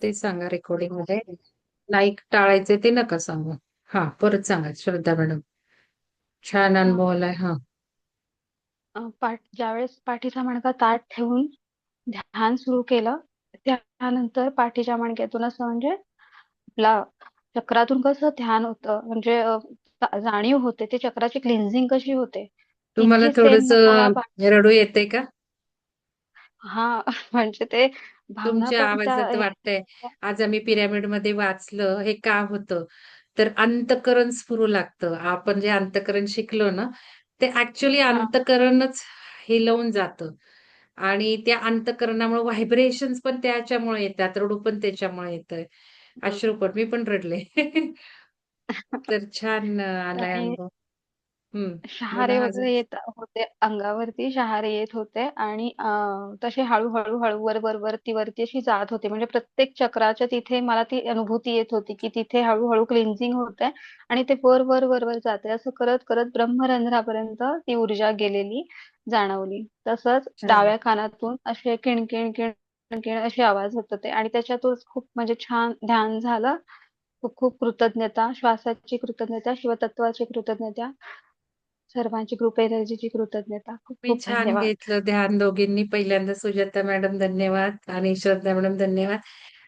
ते सांगा रेकॉर्डिंग मध्ये. लाईक टाळायचे ते नका सांगू. हा, परत सांगा श्रद्धा मॅडम. छान हां. अनुभव आलाय. हा. ज्यावेळेस पाठीचा मणका ताठ ठेवून ध्यान सुरू केलं, त्यानंतर पाठीच्या मणक्यातून असं म्हणजे आपला चक्रातून कसं ध्यान होतं म्हणजे जाणीव होते, ते चक्राची क्लिन्झिंग कशी होते, तुम्हाला तिथे थोडस सेम मला रडू येते का? हां, म्हणजे ते भावना तुमच्या पण त्या आवाजात वाटतंय. आज आम्ही पिरॅमिड मध्ये वाचलं, हे का होतं तर अंतःकरण स्फुरू लागतं. आपण जे अंतःकरण शिकलो ना, ते ऍक्च्युली हां, अंतःकरणच हिलवून जातं. आणि त्या अंतःकरणामुळे व्हायब्रेशन्स पण त्याच्यामुळे येतात, रडू पण त्याच्यामुळे येतंय, हं. अश्रू पण. मी पण रडले. तर छान आलाय आणि अनुभव. हम्म. शहारे बोला अजून. वगैरे येत होते अंगावरती, शहारे येत होते आणि तसे हळू-हळू, हळू वर-वर, वरती-वरती अशी जात होती. म्हणजे प्रत्येक चक्राच्या तिथे मला ती अनुभूती येत होती, की तिथे हळू-हळू क्लिन्झिंग होतंय आणि ते वर-वर, वर-वर जातंय. असं करत-करत ब्रह्मरंध्रापर्यंत ती ऊर्जा गेलेली जाणवली. तसंच छान. डाव्या कानातून असे किण-किण, किण-किण असे आवाज होत होते आणि त्याच्यातूनच खूप म्हणजे छान ध्यान झालं. खूप-खूप कृतज्ञता, श्वासाची कृतज्ञता, शिवतत्त्वाची कृतज्ञता, सर्वांची ग्रुप एनर्जीची कृतज्ञता. खूप मी खूप छान धन्यवाद. घेतलं ध्यान दोघींनी. पहिल्यांदा सुजाता मॅडम धन्यवाद आणि श्रद्धा मॅडम धन्यवाद.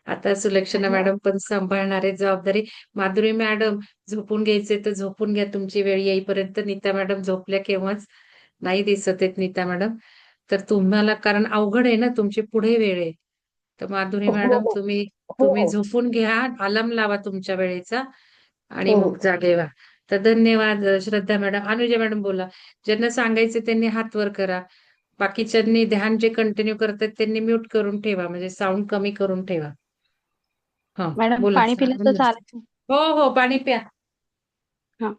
आता सुलक्षणा धन्यवाद. मॅडम पण सांभाळणार आहे जबाबदारी. माधुरी मॅडम, झोपून घ्यायचे तर झोपून घ्या तुमची वेळ येईपर्यंत. नीता मॅडम झोपल्या केव्हाच. नाही दिसत आहेत नीता मॅडम. तर तुम्हाला कारण अवघड आहे ना, तुमची पुढे वेळ आहे. तर माधुरी हो, मॅडम हो. तुम्ही हो, तुम्ही हो. झोपून घ्या. अलार्म लावा तुमच्या वेळेचा आणि हो. मग जागे व्हा. तर धन्यवाद श्रद्धा मॅडम. अनुजा मॅडम बोला. ज्यांना सांगायचे त्यांनी हात वर करा. बाकीच्यांनी ध्यान जे कंटिन्यू करतात त्यांनी म्यूट करून ठेवा, म्हणजे साऊंड कमी करून ठेवा. हा. मॅडम बोला पाणी सर. पिलं तर चालेल? हो हो, पाणी प्या. हां.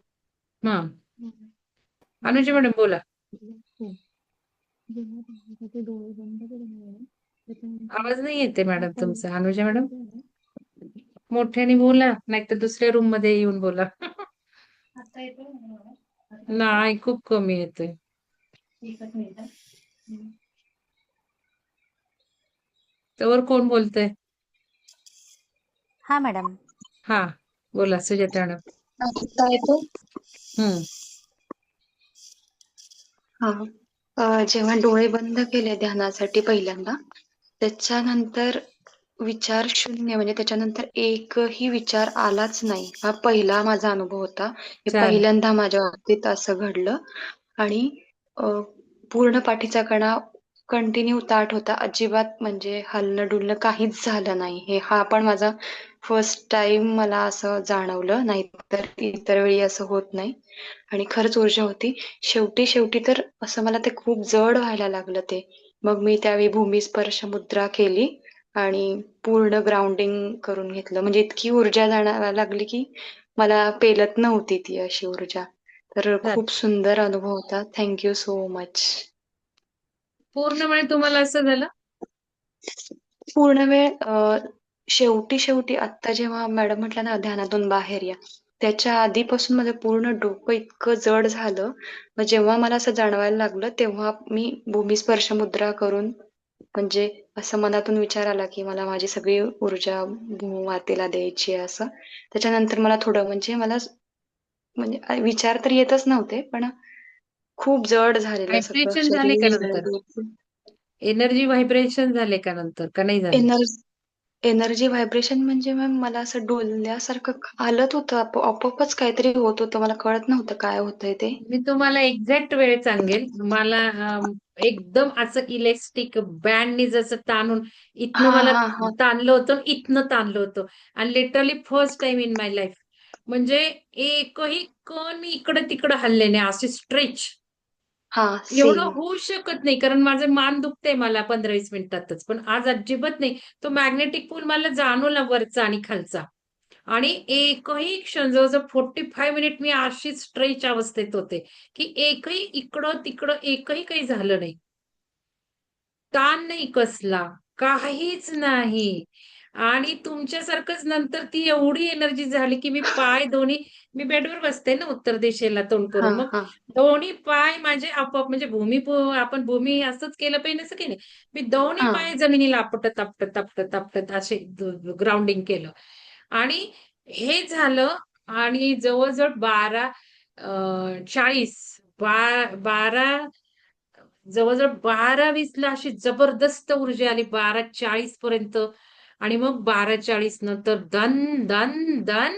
हा. अनुजा मॅडम बोला. डोळे बंद करून आवाज नाही येते मॅडम तुमचा. अनुजा मॅडम मोठ्याने बोला, नाहीतर दुसऱ्या रूम मध्ये येऊन बोला. आता येतोय ना आवाज? आता येतोय? नाही, खूप कमी येतोय. एकच मिनिट. त्यावर कोण बोलतय? हा मॅडम. हा, बोला सुजाता मॅडम. आता येतोय? हम्म. हां. जेव्हा डोळे बंद केले ध्यानासाठी पहिल्यांदा, त्याच्यानंतर विचार शून्य म्हणजे त्याच्यानंतर एकही विचार आलाच नाही. हा पहिला माझा अनुभव होता. हे छान. पहिल्यांदा माझ्या बाबतीत असं घडलं आणि अ, पूर्ण पाठीचा कणा कंटिन्यू ताठ होता. अजिबात म्हणजे हलणं-डुलणं काहीच झालं नाही. हा पण माझा फर्स्ट टाईम मला असं जाणवलं. नाहीतर इतर वेळी असं होत नाही आणि खरंच ऊर्जा होती. शेवटी तर असं मला ते खूप जड व्हायला लागलं ते. मग मी त्यावेळी भूमिस्पर्श मुद्रा केली आणि पूर्ण ग्राउंडिंग करून घेतलं. म्हणजे इतकी ऊर्जा जाणवायला लागली, की मला पेलत नव्हती ती अशी ऊर्जा. तर छान. खूप सुंदर अनुभव होता. Thank you so much. पूर्ण वेळ तुम्हाला असं झालं? पूर्ण वेळ शेवटी आत्ता जेव्हा मॅडम म्हटल्या ना ध्यानातून बाहेर या, त्याच्या आधीपासून माझं पूर्ण डोकं इतकं जड झालं. मग जेव्हा मला असं जाणवायला लागलं, तेव्हा मी भूमिस्पर्श मुद्रा करून म्हणजे असं मनातून विचार आला, की मला माझी सगळी ऊर्जा भूमातेला द्यायची आहे असं. त्याच्यानंतर मला थोडं म्हणजे मला म्हणजे विचार तर येतच नव्हते, पण खूप जड झालेलं सगळं व्हायब्रेशन झाले का नंतर? शरीर. एनर्जी व्हायब्रेशन झाले का नंतर, का नाही झाले? एनर्जी व्हायब्रेशन म्हणजे मॅम मला असं डोलल्यासारखं हालत होतं. आपोआपच काहीतरी होत होतं. मला कळत नव्हतं काय होतंय ते. मी तुम्हाला एक्झॅक्ट वेळ सांगेल. मला एकदम असं इलेस्टिक बँडनी जसं ताणून इथनं हां, मला हां, हां. ताणलं होतं, इथनं ताणलं होतं. आणि literally first time in my life. म्हणजे एकही कण मी इकडं तिकडं हल्ले नाही, असे स्ट्रेच. हां, एवढं सेम. होऊ शकत नाही, कारण माझं मान दुखतंय मला 15-20 मिनिटातच. पण आज अजिबात नाही. तो मॅग्नेटिक पूल मला जाणवला वरचा आणि खालचा. आणि एकही क्षण जवळजवळ 45 मिनिट मी अशीच स्ट्रेच अवस्थेत होते, की एकही इकडं तिकडं एकही काही झालं नाही. ताण नाही कसला, काहीच नाही. आणि तुमच्यासारखंच नंतर ती एवढी एनर्जी झाली, की मी पाय दोन्ही मी बेडवर बसते ना उत्तर दिशेला तोंड हा करून. मग हा दोन्ही पाय माझे आपोआप म्हणजे आपण भूमी असंच केलं पाहिजे असं काही नाही. मी दोन्ही हा पाय जमिनीला आपटत, आपटत, आपटत, आपटत असे ग्राउंडिंग केलं. आणि हे झालं आणि जवळ-जवळ 40 12 जवळ-जवळ 12-20 ला अशी जबरदस्त ऊर्जा आली 12:40 पर्यंत आणि मग 12:40 नंतर दन, दन, दन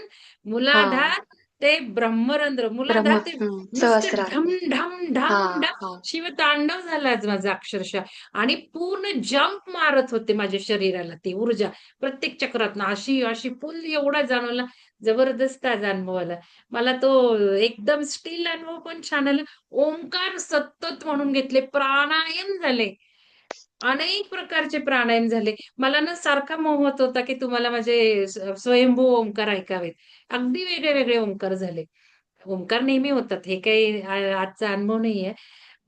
हा मुलाधार ते ब्रह्मरंध्र. मुलाधार ते नुसते सहस्रार. ढम, ढम, हा ढम, ढम हा शिवतांडव झालं आज माझं अक्षरशः आणि पूर्ण जंप मारत होते माझ्या शरीराला ती ऊर्जा. प्रत्येक चक्रातनं अशी, अशी फुल एवढा जाणवला. जबरदस्त आज अनुभव आला. मला तो एकदम स्टिल अनुभव पण छान आला. ओंकार सतत म्हणून घेतले, प्राणायाम झाले. अनेक प्रकारचे प्राणायाम झाले. मला ना सारखा मोह होता, की तुम्हाला माझे स्वयंभू ओंकार ऐकावेत. अगदी वेगळे-वेगळे ओंकार झाले. ओंकार नेहमी होतात, हे काही आजचा अनुभव नाहीये.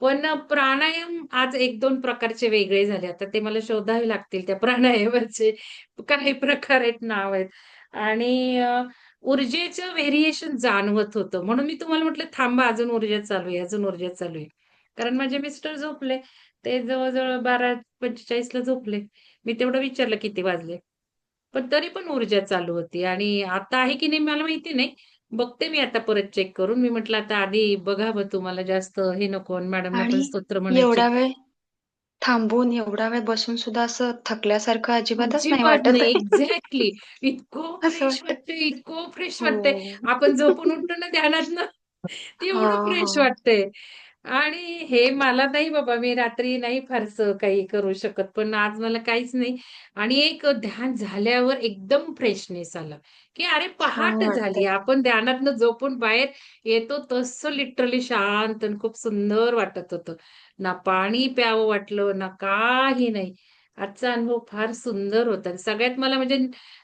पण प्राणायाम आज 1-2 प्रकारचे वेगळे झाले. आता ते मला शोधावे लागतील त्या प्राणायामाचे काही प्रकार आहेत, नाव आहेत. आणि ऊर्जेचं व्हेरिएशन जाणवत होतं. म्हणून मी तुम्हाला म्हटलं, थांबा अजून ऊर्जा चालू आहे, अजून ऊर्जा चालू आहे. कारण माझे मिस्टर झोपले. ते जवळ-जवळ 12:45 ला झोपले. मी तेवढं विचारलं किती वाजले. पण तरी पण ऊर्जा चालू होती आणि आता आहे की नाही मला माहिती नाही. बघते मी आता परत चेक करून. मी म्हटलं आता आधी बघावं तुम्हाला जास्त हे नको आणि मॅडमला पण आणि स्तोत्र म्हणायचे. एवढा वेळ थांबून एवढा वेळ बसून सुद्धा असं थकल्यासारखं अजिबातच नाही अजिबात वाटत. नाही. एक्झॅक्टली. इतकं असं फ्रेश वाटत. वाटतंय, इतकं फ्रेश वाटतंय. हो. आपण झोपून उठतो ना ध्यानातनं, हा तेवढं हा फ्रेश वाटतंय. आणि हे मला नाही बाबा, मी रात्री नाही फारसं काही करू शकत. पण आज मला काहीच नाही. आणि एक ध्यान झाल्यावर एकदम फ्रेशनेस आला, की अरे छान पहाट झाली. वाटतंय. आपण ध्यानातनं झोपून बाहेर येतो तसं लिटरली शांत आणि खूप सुंदर वाटत होतं. ना पाणी प्यावं वाटलं, ना काही नाही. आजचा अनुभव फार सुंदर होता आणि सगळ्यात मला म्हणजे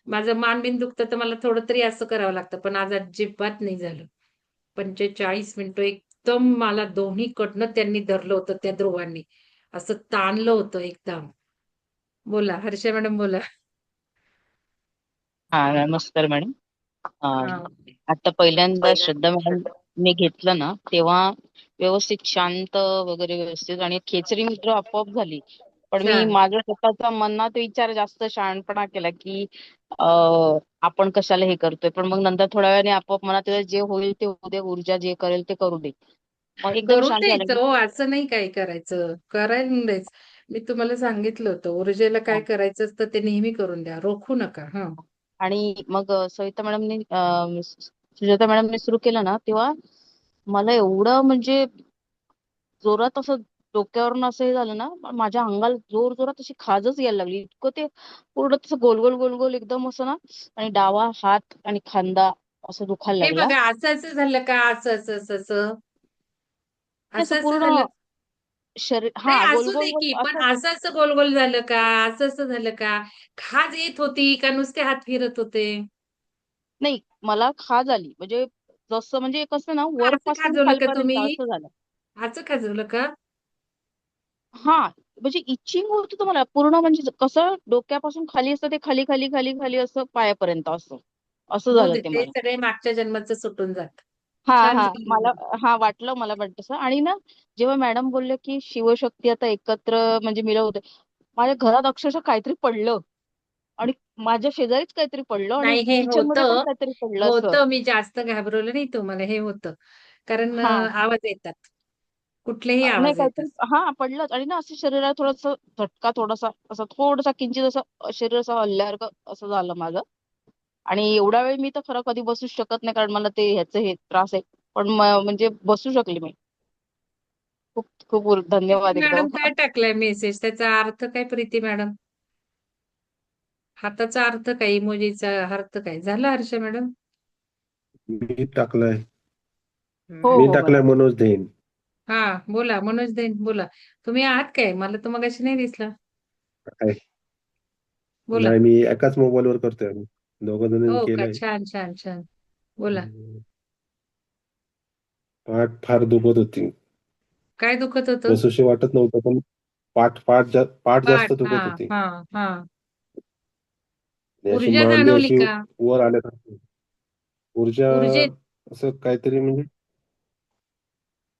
माझं मान-बिन दुखतं तर मला थोडं तरी असं करावं लागतं. पण आज अजिबात नाही झालं. 45 मिनिटं एकदम मला दोन्हीकडनं त्यांनी धरलं होतं त्या ध्रुवांनी. असं ताणलं होतं एकदम. बोला, हर्षा मॅडम बोला. हा नमस्कार मॅडम. हां. आता पहिल्यांदा श्रद्धा मॅडम मी घेतलं ना तेव्हा व्यवस्थित शांत वगैरे व्यवस्थित आणि खेचरी मुद्रा आपोआप झाली. पण मी छान. माझा स्वतःचा मनात विचार जास्त शहाणपणा केला की आपण कशाला हे करतोय. पण मग नंतर थोड्या वेळाने आपोआप मनात येतं, जे होईल ते होऊ दे, ऊर्जा जे करेल ते करू दे. मग एकदम करून शांत झालं द्यायचं की हो, असं नाही काय करायचं. करायला द्यायचं. मी तुम्हाला सांगितलं होतं, ऊर्जेला काय हा. करायचं असतं ते नेहमी करून द्या. रोखू नका. हां. आणि मग सविता मॅडमनी सुजाता मॅडमने सुरू केलं ना तेव्हा मला एवढं म्हणजे जोरात असं डोक्यावरून असं हे झालं ना, माझ्या अंगाला जोर जोरात अशी खाजच यायला लागली. इतकं ते पूर्ण तसं गोल गोल गोल गोल एकदम असं ना, आणि डावा हात आणि खांदा असं दुखायला हे लागला. बघा असं झालं का? असं. ते असं असं पूर्ण झालं. शरीर नाही गोल असू गोल दे गोल की, पण असं. असं गोल-गोल झालं का? असं झालं का? खाज येत होती का नुसते हात फिरत होते? नाही, मला खाज आली म्हणजे जसं म्हणजे कसं ना असं वरपासून खाजवलं का खालपर्यंत तुम्ही? असं झालं. असं खाजवलं का? हा, म्हणजे इचिंग होत होतं मला पूर्ण, म्हणजे कसं डोक्यापासून खाली असतं ते खाली खाली खाली खाली असं पायापर्यंत असं असं होऊ झालं दे, ते ते मला. सगळे मागच्या जन्माचं सुटून जातं. हा छान हा मला झालं. हा वाटलं मला पण तसं. आणि ना जेव्हा मॅडम बोलले की शिवशक्ती आता एकत्र म्हणजे मिळवते, माझ्या घरात अक्षरशः काहीतरी पडलं आणि माझ्या शेजारीच काहीतरी पडलं आणि नाही हे किचन मध्ये पण होतं, काहीतरी पडलं असं. मी जास्त घाबरवलं नाही तुम्हाला, हे होतं. कारण हा आवाज येतात. कुठलेही नाही आवाज येतात. काहीतरी हा पडलं आणि ना असं शरीराला थोडस झटका, थोडासा असं थोडासा किंचित असं शरीर असं हल्ल्यासारखं असं झालं माझं. आणि एवढा वेळ मी तर खरं कधी बसू शकत नाही, कारण मला ते ह्याचं हे त्रास आहे. पण म्हणजे बसू शकले मी. खूप खूप धन्यवाद मॅडम एकदम. काय टाकलाय मेसेज? त्याचा अर्थ काय प्रीती मॅडम? हाताचा अर्थ काय? इमोजीचा अर्थ काय? झालं हर्षा मॅडम? मी टाकलाय. हो मी हो टाकलाय मॅडम. मनोज देईन. हा बोला मनोज देन बोला. तुम्ही आहात काय? मला तर मगाशी नाही दिसला. काय? बोला. नाही, मी एकाच मोबाईलवर करतोय आम्ही. दोघं जणांनी हो का? केलंय. छान छान छान. बोला. पाठ फार दुखत होती. काय दुखत होतं? बसूशी वाटत नव्हतं, पण पाठ पाठ जास्त पाठ. हा दुखत होती. हा हा. आणि अशी ऊर्जा मांडी जाणवली अशी का? वर आल्यासारखी ऊर्जा, ऊर्जेत असं काहीतरी म्हणजे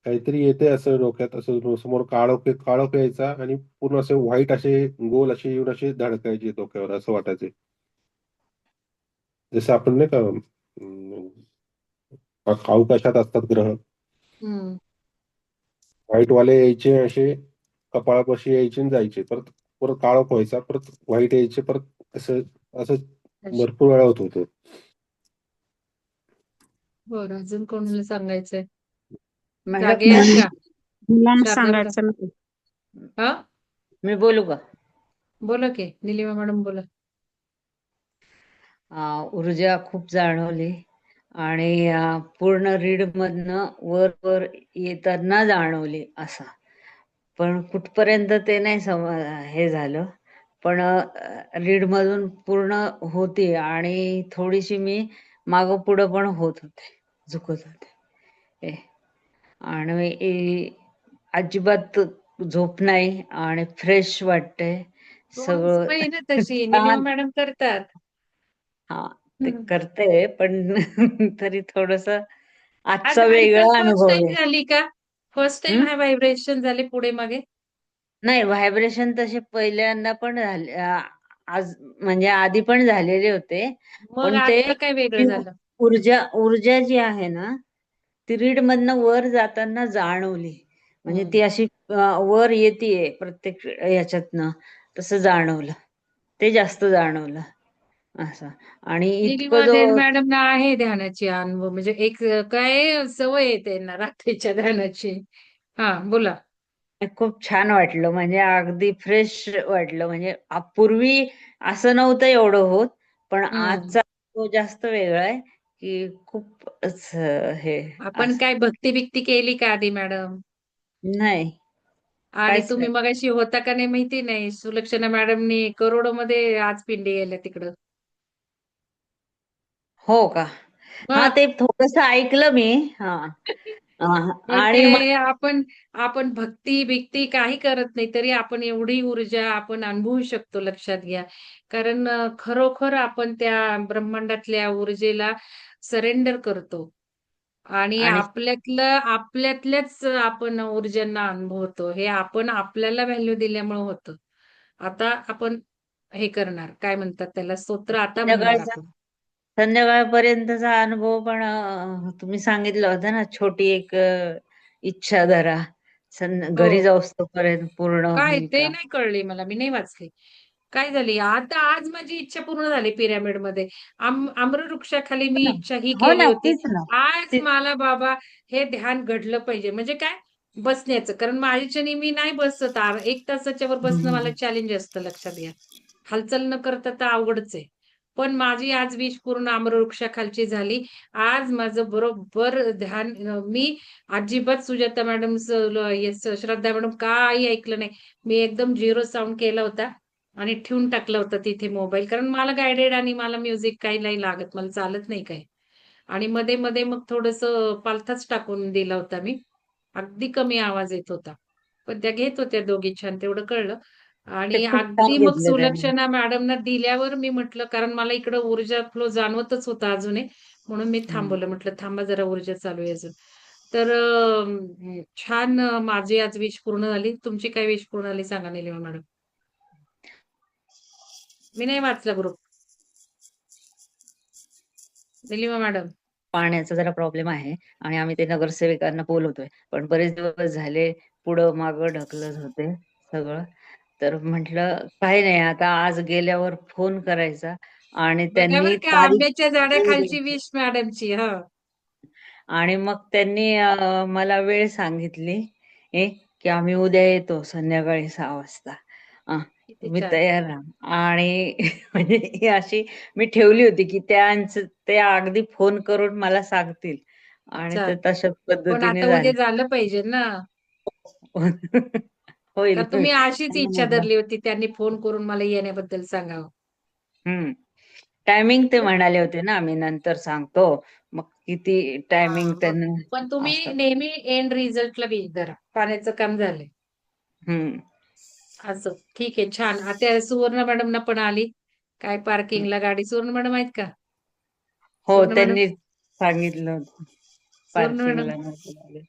काहीतरी येते असं डोक्यात, असं समोर काळोख काळोख यायचा आणि पूर्ण असे व्हाईट असे गोल असे येऊन असे धडकायचे डोक्यावर, असं वाटायचे. जसं आपण नाही का अवकाशात असतात ग्रह, हम्म. व्हाईट वाले यायचे असे कपाळापाशी यायचे आणि जायचे, परत परत काळोख व्हायचा, परत व्हाईट यायचे, परत असं असं अच्छा. भरपूर वेळा होत होतं. बरं, अजून कोणाला सांगायचंय? मॅडम जागे आहेत का? मुलांना शारदा मॅडम. सांगायचं नाही. हा, मी बोलू का? बोला की निलिमा मॅडम बोला. ऊर्जा खूप जाणवली आणि पूर्ण रीड मधनं वर वर येताना जाणवली असं. पण कुठपर्यंत ते नाही हे झालं. पण रीड मधून पूर्ण होती आणि थोडीशी मी मागं पुढं पण होत होते, झुकत होते. आणि अजिबात झोप नाही आणि फ्रेश वाटतंय तुम्हाला सगळं. सवय आहे ना तशी, निलिमा छान. मॅडम करतात. हा, ते हम्म. करते पण तरी थोडस आज आजचा आज वेगळा फर्स्ट अनुभव टाइम आहे. झाली का? फर्स्ट टाइम हम्म? हा व्हायब्रेशन झाले पुढे मागे? नाही, व्हायब्रेशन तसे पहिल्यांदा पण झाले, आज म्हणजे आधी पण झालेले होते. मग पण ते आता काय वेगळं ती झालं? ऊर्जा ऊर्जा जी आहे ना, ती रीड मधनं वर जाताना जाणवली. म्हणजे हम्म. ती अशी वर येतेय प्रत्येक याच्यातनं, तसं जाणवलं. ते जास्त जाणवलं असं. आणि इतकं निलिमा मॅडमना आहे ध्यानाची अनुभव, म्हणजे एक काय सवय आहे त्यांना रात्रीच्या ध्यानाची. हा बोला. खूप छान वाटलं, म्हणजे अगदी फ्रेश वाटलं. म्हणजे पूर्वी असं नव्हतं एवढं होत, पण हम्म. आजचा तो जास्त वेगळा आहे की खूपच हे आपण असं. काय भक्ती बिक्ती केली का आधी मॅडम? नाही, आणि काहीच तुम्ही नाही. मगाशी होता का नाही माहिती नाही. सुलक्षणा मॅडमनी करोडोमध्ये आज पिंडी गेल्या तिकडं. हो का? हा, मग ते थोडस ऐकलं मी. हा. मग आणि ते आपण भक्ती बिक्ती काही करत नाही तरी आपण एवढी ऊर्जा आपण अनुभवू शकतो, लक्षात घ्या. कारण खरोखर आपण त्या ब्रह्मांडातल्या ऊर्जेला सरेंडर करतो आणि आणि आपल्यातल्याच आपण ऊर्जांना अनुभवतो. हे आपण आपल्याला व्हॅल्यू दिल्यामुळे होतं. आता आपण हे करणार, काय म्हणतात त्याला, स्तोत्र आता म्हणणार संध्याकाळचा आपण. संध्याकाळपर्यंतचा अनुभव पण तुम्ही सांगितलं होतं ना, छोटी एक इच्छा धरा, घरी हो. जाऊस तोपर्यंत पूर्ण काय होईल ते का? नाही कळली मला, मी नाही वाचली. काय झाली? आता आज माझी इच्छा पूर्ण झाली पिरॅमिडमध्ये. आम्रवृक्षाखाली मी हो ना, इच्छा ही हो केली ना, होती. तीच ना. आज तीच. मला बाबा हे ध्यान घडलं पाहिजे. म्हणजे काय? बसण्याचं. कारण माझ्याच्यानी मी नाही बसत. 1 तासाच्या वर हम्म, बसणं मला हम्म. चॅलेंज असतं, लक्षात घ्या. हालचाल न करता तर अवघडच आहे. पण माझी आज विश पूर्ण आम्रवृक्षाखालची झाली. आज माझं बरोबर ध्यान मी अजिबात सुजाता मॅडमचं, श्रद्धा मॅडम काही ऐकलं नाही. मी एकदम 0 साउंड केला होता आणि ठेवून टाकला होता तिथे मोबाईल. कारण मला गाईडेड आणि मला म्युझिक काही नाही लागत. मला चालत नाही काही. आणि मध्ये-मध्ये मग थोडंसं पालथाच टाकून दिला होता मी. अगदी कमी आवाज येत होता. पण त्या घेत होत्या दोघी छान, तेवढं कळलं. ते आणि खूप छान अगदी मग घेतलं त्यांनी. सुलक्षणा मॅडमना दिल्यावर मी म्हटलं, कारण मला इकडं ऊर्जा फ्लो जाणवतच होता अजूनही. म्हणून मी हम्म. थांबवलं. म्हटलं थांबा जरा, ऊर्जा चालू आहे अजून. तर छान माझी आज विश पूर्ण झाली. तुमची काय विश पूर्ण झाली सांगा निलिमा मॅडम? मी नाही वाचला ग्रुप. निलिमा मॅडम. पाण्याचा जरा प्रॉब्लेम आहे आणि आम्ही ते नगरसेवकांना बोलवतोय, पण बरेच दिवस झाले पुढं मागं ढकलत होते सगळं. तर म्हटलं काही नाही, आता आज गेल्यावर फोन करायचा आणि बघा त्यांनी बरं का, तारीख आंब्याच्या वेळ झाडाखालची द्यायची. विश मॅडमची. हं. आणि मग त्यांनी मला वेळ सांगितली की आम्ही उद्या येतो संध्याकाळी 6 वाजता. किती तुम्ही छान. तयार राहा. आणि म्हणजे ही अशी मी ठेवली होती की ते अगदी फोन करून मला सांगतील आणि ते छान. तशाच पण पद्धतीने आता उद्या झाले. झालं पाहिजे ना. होईल का होईल. तुम्ही अशीच इच्छा धरली होती त्यांनी फोन करून मला येण्याबद्दल सांगावं? हम्म. टायमिंग ते म्हणाले होते ना, आम्ही नंतर सांगतो. मग किती टायमिंग मग त्यांना पण तुम्ही असं. नेहमी एंड रिझल्टला विश धरा. पाण्याचं काम झालंय. हम्म. असं. ठीक आहे, छान. आता सुवर्ण मॅडमना पण आली. काय पार्किंगला गाडी सुवर्ण मॅडम आहेत का? हो, सुवर्ण मॅडम त्यांनी सांगितलं होतं सुवर्ण मॅडम पार्किंगला नव्हते लागले.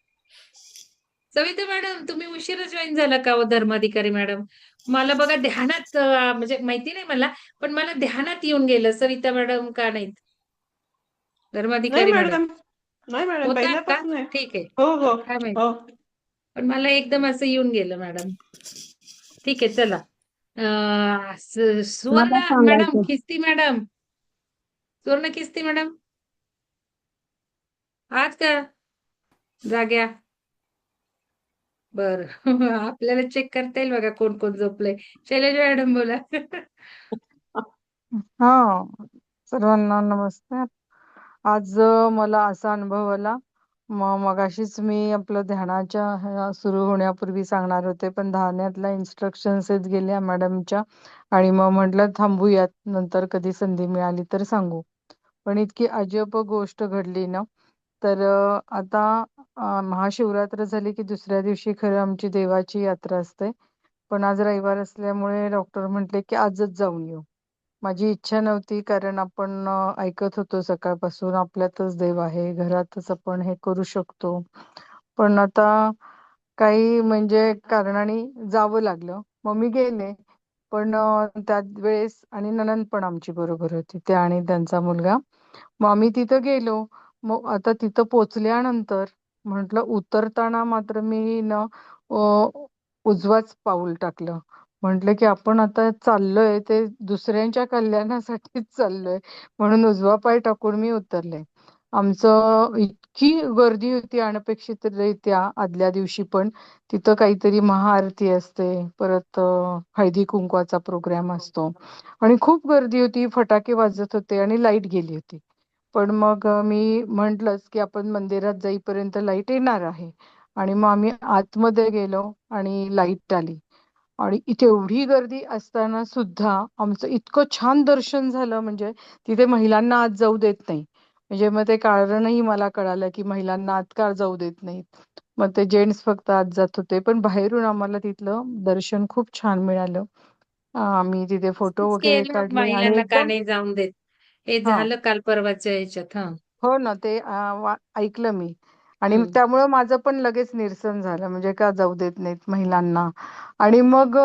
सविता मॅडम तुम्ही उशिरा जॉईन झाला का हो धर्माधिकारी मॅडम? मला बघा ध्यानात म्हणजे माहिती नाही मला, पण मला ध्यानात येऊन गेलं सविता मॅडम का नाहीत नाही धर्माधिकारी मॅडम. मॅडम, नाही मॅडम, होतात का? पहिल्यापासून आहे. ठीक आहे. हो हो काय माहित. हो. पण मला एकदम असं येऊन गेलं मॅडम. ठीक आहे चला. मला सुवर्ण मॅडम, सांगायचं खिस्ती मॅडम, सुवर्ण खिस्ती मॅडम आज का जाग्या? बर आपल्याला चेक करता येईल बघा कोण कोण झोपलंय. शैलजा मॅडम बोला. हा, सर्वांना नमस्कार. आज मला असा अनुभव आला. मगाशीच मी आपलं ध्यानाच्या सुरू होण्यापूर्वी सांगणार होते, पण ध्यानातल्या इन्स्ट्रक्शन्स गेल्या मॅडमच्या आणि मग म्हटलं थांबूयात, नंतर कधी संधी मिळाली तर सांगू. पण इतकी अजब गोष्ट घडली ना, तर आता महाशिवरात्र झाली की दुसऱ्या दिवशी खरं आमची देवाची यात्रा असते. पण आज रविवार असल्यामुळे डॉक्टर म्हटले की आजच जाऊन येऊ. माझी इच्छा नव्हती, कारण आपण ऐकत होतो सकाळपासून आपल्यातच देव आहे, घरातच आपण हे करू शकतो. पण आता काही म्हणजे कारणाने जावं लागलं. मग मी गेले. पण त्याच वेळेस आणि नणंद पण आमची बरोबर होती, ते आणि त्यांचा मुलगा. मग आम्ही तिथं गेलो. मग आता तिथं पोचल्यानंतर म्हटलं उतरताना मात्र मी न उजवाच पाऊल टाकलं. म्हटलं की आपण आता चाललोय ते दुसऱ्यांच्या कल्याणासाठीच चाललोय, म्हणून उजवा पाय टाकून मी उतरले. आमचं इतकी गर्दी होती अनपेक्षितरित्या आदल्या दिवशी, पण तिथं काहीतरी महाआरती असते, परत हळदी कुंकवाचा प्रोग्राम असतो आणि खूप गर्दी होती. फटाके वाजत होते आणि लाईट गेली होती. पण मग मी म्हंटलच की आपण मंदिरात जाईपर्यंत लाईट येणार आहे. आणि मग आम्ही आतमध्ये गेलो आणि लाईट आली. आणि इथे एवढी गर्दी असताना सुद्धा आमचं इतकं छान दर्शन झालं, म्हणजे तिथे महिलांना आत जाऊ देत नाही. म्हणजे मग ते कारणही मला कळालं की महिलांना आत का जाऊ देत नाहीत. मग ते जेंट्स फक्त आत जात होते, पण बाहेरून आम्हाला तिथलं दर्शन खूप छान मिळालं. आम्ही तिथे फोटो असंच वगैरे केलं काढले आणि महिलांना का एकदम नाही जाऊन देत. हे हा झालं काल परवाच्या ह्याच्यात. हा हो ना, ते ऐकलं मी. आणि हम्म. त्यामुळं माझं पण लगेच निरसन झालं, म्हणजे का जाऊ देत नाहीत महिलांना. आणि मग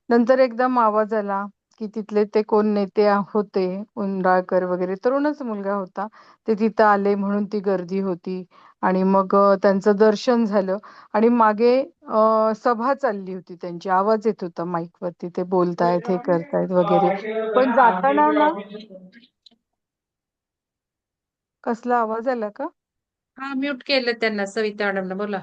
नंतर एकदम आवाज आला की तिथले ते कोण नेते होते, उंडाळकर वगैरे, तरुणच मुलगा होता, ते तिथं आले म्हणून ती गर्दी होती. आणि मग त्यांचं दर्शन झालं. आणि मागे सभा चालली होती त्यांची, आवाज येत होता माईक वरती, ते बोलतायत, हे करतायत वगैरे. पण जाताना ना, कसला आवाज आला का? हा म्यूट केलं त्यांना सविता मॅडमला बोला.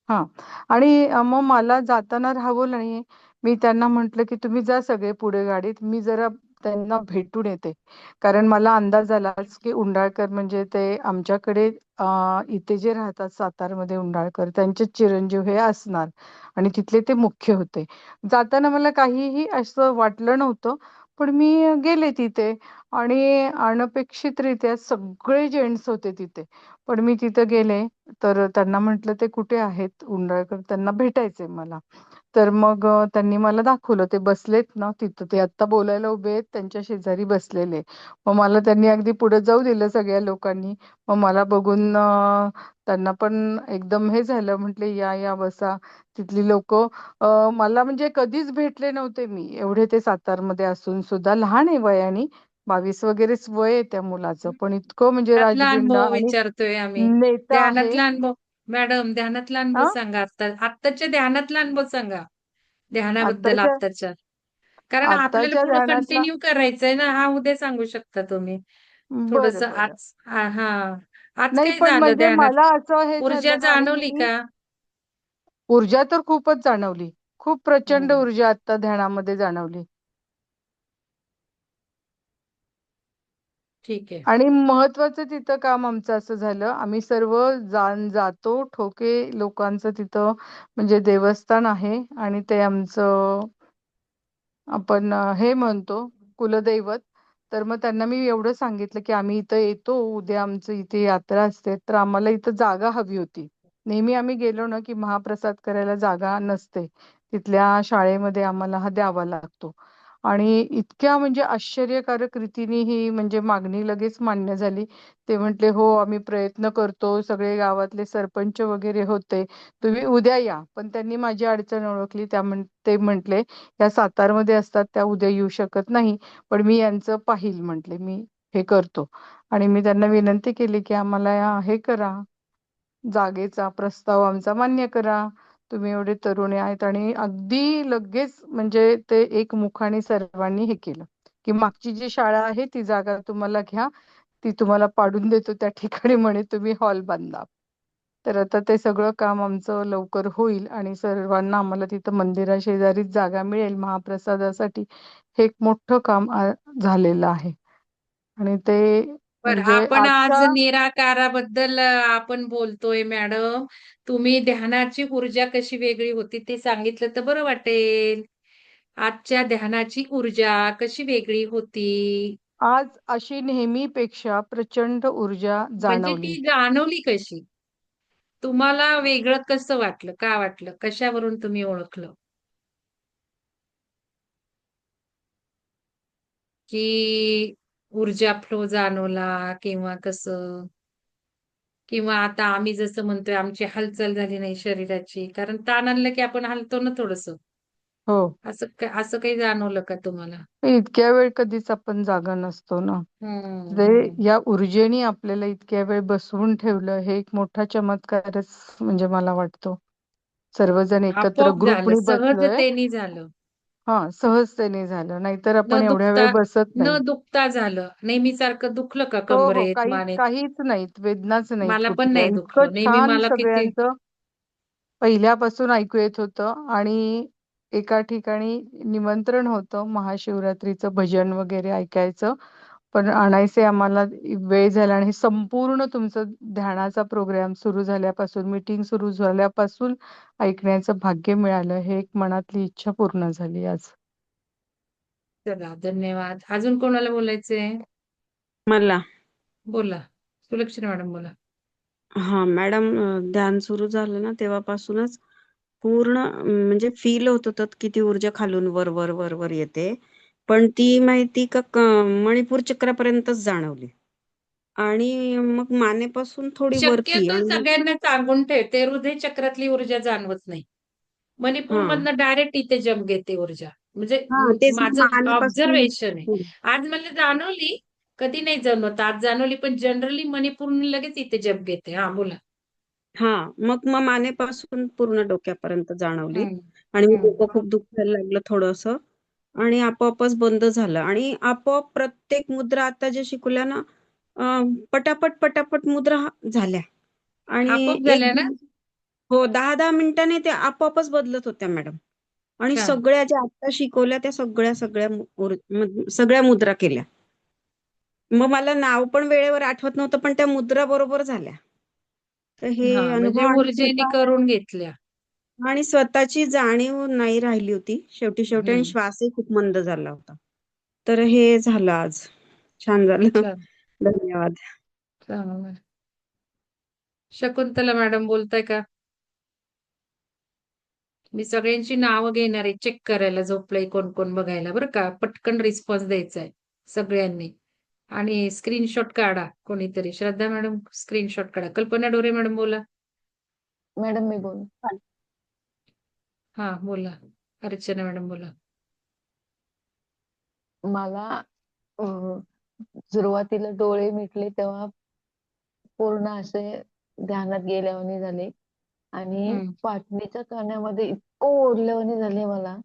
हां. आणि मग मला जाताना राहावं नाही. मी त्यांना म्हटलं, की तुम्ही जा सगळे पुढे गाडीत. मी जरा त्यांना भेटून येते. कारण मला अंदाज आलाच, की उंडाळकर म्हणजे ते आमच्याकडे इथे जे राहतात सातारमध्ये उंडाळकर, त्यांचेच चिरंजीव हे असणार आणि तिथले ते मुख्य होते. जाताना मला काहीही असं वाटलं नव्हतं. पण मी गेले तिथे आणि अनपेक्षितरित्या सगळे जेंट्स होते तिथे. पण मी तिथं गेले, तर त्यांना म्हटलं ते कुठे आहेत उंडाळकर, त्यांना भेटायचंय मला. तर मग त्यांनी मला दाखवलं. ते बसलेत ना तिथं, ते आत्ता बोलायला उभे आहेत, त्यांच्या शेजारी बसलेले. मग मला त्यांनी अगदी पुढे जाऊ दिलं सगळ्या लोकांनी. मग मला बघून त्यांना पण एकदम हे झालं. म्हटले या या बसा. तिथली लोक मला म्हणजे कधीच भेटले नव्हते मी एवढे, ते सातारमध्ये असून सुद्धा. लहान आहे वयाने, 22 वगैरेच वय आहे त्या मुलाचं, पण इतकं म्हणजे ध्यानातला राजबिंडा अनुभव आणि विचारतोय आम्ही. नेता आहे. ध्यानातला अनुभव मॅडम, ध्यानातला अनुभव हा, सांगा. आत्ताच्या ध्यानातला अनुभव सांगा, ध्यानाबद्दल आत्ताच्या आत्ताच्या. कारण आपल्याला आत्ताच्या पुढे ध्यानातला. कंटिन्यू करायचंय ना. हा उद्या सांगू शकता तुम्ही थोडस. बरं बरं. आज हा आज नाही, काय पण झालं म्हणजे ध्यानात? मला असं हे ऊर्जा झालं आणि जाणवली मी का? ऊर्जा तर खूपच जाणवली. खूप प्रचंड हम्म. ऊर्जा आता ध्यानामध्ये जाणवली. ठीक आहे. आणि महत्वाचं तिथं काम आमचं असं झालं, आम्ही सर्व जातो, ठोके लोकांचं तिथं म्हणजे देवस्थान आहे आणि ते आमचं आपण हे म्हणतो कुलदैवत. तर मग त्यांना मी एवढं सांगितलं, की आम्ही इथं येतो, उद्या आमचं इथे यात्रा असते, तर आम्हाला इथं जागा हवी होती. नेहमी आम्ही गेलो ना, की महाप्रसाद करायला जागा नसते. तिथल्या शाळेमध्ये आम्हाला हा द्यावा लागतो. आणि इतक्या म्हणजे आश्चर्यकारक रीतीने ही म्हणजे मागणी लगेच मान्य झाली. ते म्हटले, "हो, आम्ही प्रयत्न करतो." सगळे गावातले सरपंच वगैरे होते. "तुम्ही उद्या या." पण त्यांनी माझी अडचण ओळखली. ते म्हटले, "या सातारमध्ये असतात, त्या उद्या येऊ शकत नाही. पण मी यांचं पाहील," म्हटले, "मी हे करतो." आणि मी त्यांना विनंती केली, की "आम्हाला हे करा, जागेचा प्रस्ताव आमचा मान्य करा. तुम्ही एवढे तरुण आहेत." आणि अगदी लगेच म्हणजे ते एकमुखाने सर्वांनी हे केलं, की "मागची जी शाळा आहे ती जागा तुम्हाला घ्या. ती तुम्हाला पाडून देतो त्या ठिकाणी म्हणे तुम्ही हॉल बांधा." तर आता ते सगळं काम आमचं लवकर होईल आणि सर्वांना आम्हाला तिथं मंदिराशेजारीच जागा मिळेल महाप्रसादासाठी. हे एक मोठं काम झालेलं आहे. आणि ते बर म्हणजे आपण आज आजच्या निराकाराबद्दल आपण बोलतोय मॅडम. तुम्ही ध्यानाची ऊर्जा कशी वेगळी होती ते सांगितलं तर बरं वाटेल. आजच्या ध्यानाची ऊर्जा कशी वेगळी होती? आज अशी नेहमीपेक्षा प्रचंड ऊर्जा म्हणजे जाणवली. ती जाणवली कशी? तुम्हाला वेगळं कसं वाटलं? का वाटलं? कशावरून तुम्ही ओळखलं? की ऊर्जा फ्लो जाणवला किंवा कसं? किंवा आता आम्ही जसं म्हणतोय आमची हालचाल झाली नाही शरीराची. कारण ताण आणलं की आपण हलतो ना थोडंसं. हो. असं काही जाणवलं का तुम्हाला? इतक्या वेळ कधीच आपण जागा नसतो ना. हं, ते हं. या ऊर्जेने आपल्याला इतक्या वेळ बसवून ठेवलं हे एक मोठा चमत्कारच म्हणजे मला वाटतो. सर्वजण एकत्र आपोआप झालं, ग्रुपनी बसलोय. सहजतेने झालं. हां, सहजतेने झालं. नाहीतर न आपण एवढ्या दुखता वेळ बसत न नाही. दुखता झालं. नेहमीसारखं दुखलं का हो, हो. कमरेत, मानेत? काहीच नाहीत. वेदनाच नाहीत मला पण कुठल्या. नाही इतकं दुखलं. नेहमी छान मला किती सगळ्यांचं पहिल्यापासून ऐकू येत होतं आणि एका ठिकाणी निमंत्रण होतं महाशिवरात्रीचं भजन वगैरे ऐकायचं. पण आणायचे आम्हाला वेळ झाला आणि हे संपूर्ण तुमचं ध्यानाचा प्रोग्राम सुरू झाल्यापासून, मीटिंग सुरू झाल्यापासून ऐकण्याचं भाग्य मिळालं. हे एक मनातली इच्छा पूर्ण झाली आज. चला धन्यवाद. अजून कोणाला बोलायचंय? मला बोला. सुलक्षणा मॅडम बोला. हा मॅडम, ध्यान सुरू झालं ना तेव्हापासूनच पूर्ण म्हणजे फील होत होतं की ती ऊर्जा खालून वर वर वर वर येते. पण ती माहिती का मणिपूर चक्रापर्यंतच जाणवली आणि मग मानेपासून थोडी वरती शक्यतो आणि सगळ्यांना सांगून ठेवते हृदय चक्रातली ऊर्जा जाणवत नाही. मणिपूर हा मधनं डायरेक्ट इथे जम घेते ऊर्जा. म्हणजे हा तेच माझं मानेपासून ऑब्झर्वेशन आहे. आज मला जाणवली, कधी नाही जाणवत, आज जाणवली पण जनरली मणिपूर लगेच इथे जप घेते. हा बोला. हा मग मानेपासून पूर्ण डोक्यापर्यंत जाणवली हम्म. आणि हम्म. डोकं खूप दुखायला लागलं थोडंसं आणि आपोआपच बंद झालं आणि आपोआप प्रत्येक मुद्रा आता जे शिकवल्या ना पटापट पटापट मुद्रा झाल्या आणि आपोआप एक झाल्या ना? हो 10-10 मिनिटांनी ते आपोआपच बदलत होत्या मॅडम आणि छान. सगळ्या ज्या आता शिकवल्या त्या सगळ्या सगळ्या सगळ्या मुद्रा केल्या. मग मला नाव पण वेळेवर आठवत नव्हतं पण त्या मुद्रा बरोबर झाल्या. तर हे हा अनुभव म्हणजे आणि ऊर्जेने करून घेतल्या. स्वतःची जाणीव नाही राहिली होती शेवटी शेवटी आणि हम्म. श्वासही खूप मंद झाला होता. तर हे झालं आज. छान झालं. छान. धन्यवाद. चांगलं. शकुंतला मॅडम बोलताय का? मी सगळ्यांची नावं घेणार आहे चेक करायला झोपलंय कोण कोण बघायला बरं का. पटकन रिस्पॉन्स द्यायचा आहे सगळ्यांनी. आणि स्क्रीनशॉट काढा कोणीतरी. श्रद्धा मॅडम स्क्रीनशॉट काढा. कल्पना डोरे मॅडम बोला. मॅडम मी बोलू. हा बोला. अर्चना मॅडम बोला. मला सुरुवातीला डोळे मिटले तेव्हा पूर्ण असे ध्यानात गेल्यावानी झाले आणि हम्म. पाठणीच्या कण्यामध्ये इतकं ओढल्यावानी झाले मला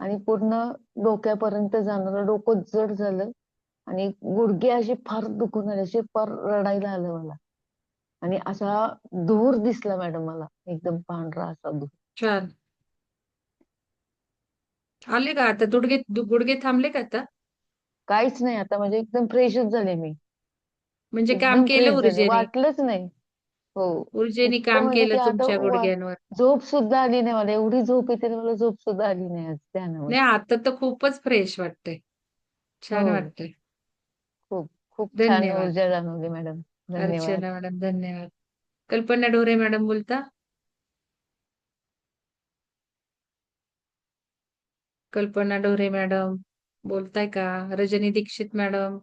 आणि पूर्ण डोक्यापर्यंत जाणारं डोकं जड झालं आणि गुडघे असे फार दुखून आले, असे फार रडायला आलं मला आणि असा धूर दिसला मॅडम मला, एकदम पांढरा असा धूर. छान. आले का आता गुडघे थांबले का आता? काहीच नाही आता, म्हणजे एकदम फ्रेशच झाले मी, म्हणजे काम एकदम केलं फ्रेश झाले, ऊर्जेने. वाटलंच नाही. हो, ऊर्जेने इतकं काम म्हणजे केलं की आता तुमच्या गुडघ्यांवर. झोप सुद्धा आली नाही मला, एवढी झोप येते ना मला, झोप सुद्धा आली नाही आज ध्यानामध्ये. नाही आता तर खूपच फ्रेश वाटतंय. छान हो, वाटतंय. खूप खूप छान धन्यवाद. ऊर्जा जाणवली मॅडम. धन्यवाद. अर्चना मॅडम धन्यवाद. कल्पना ढोरे मॅडम बोलता. कल्पना ढोरे मॅडम. बोलताय का? रजनी दीक्षित मॅडम,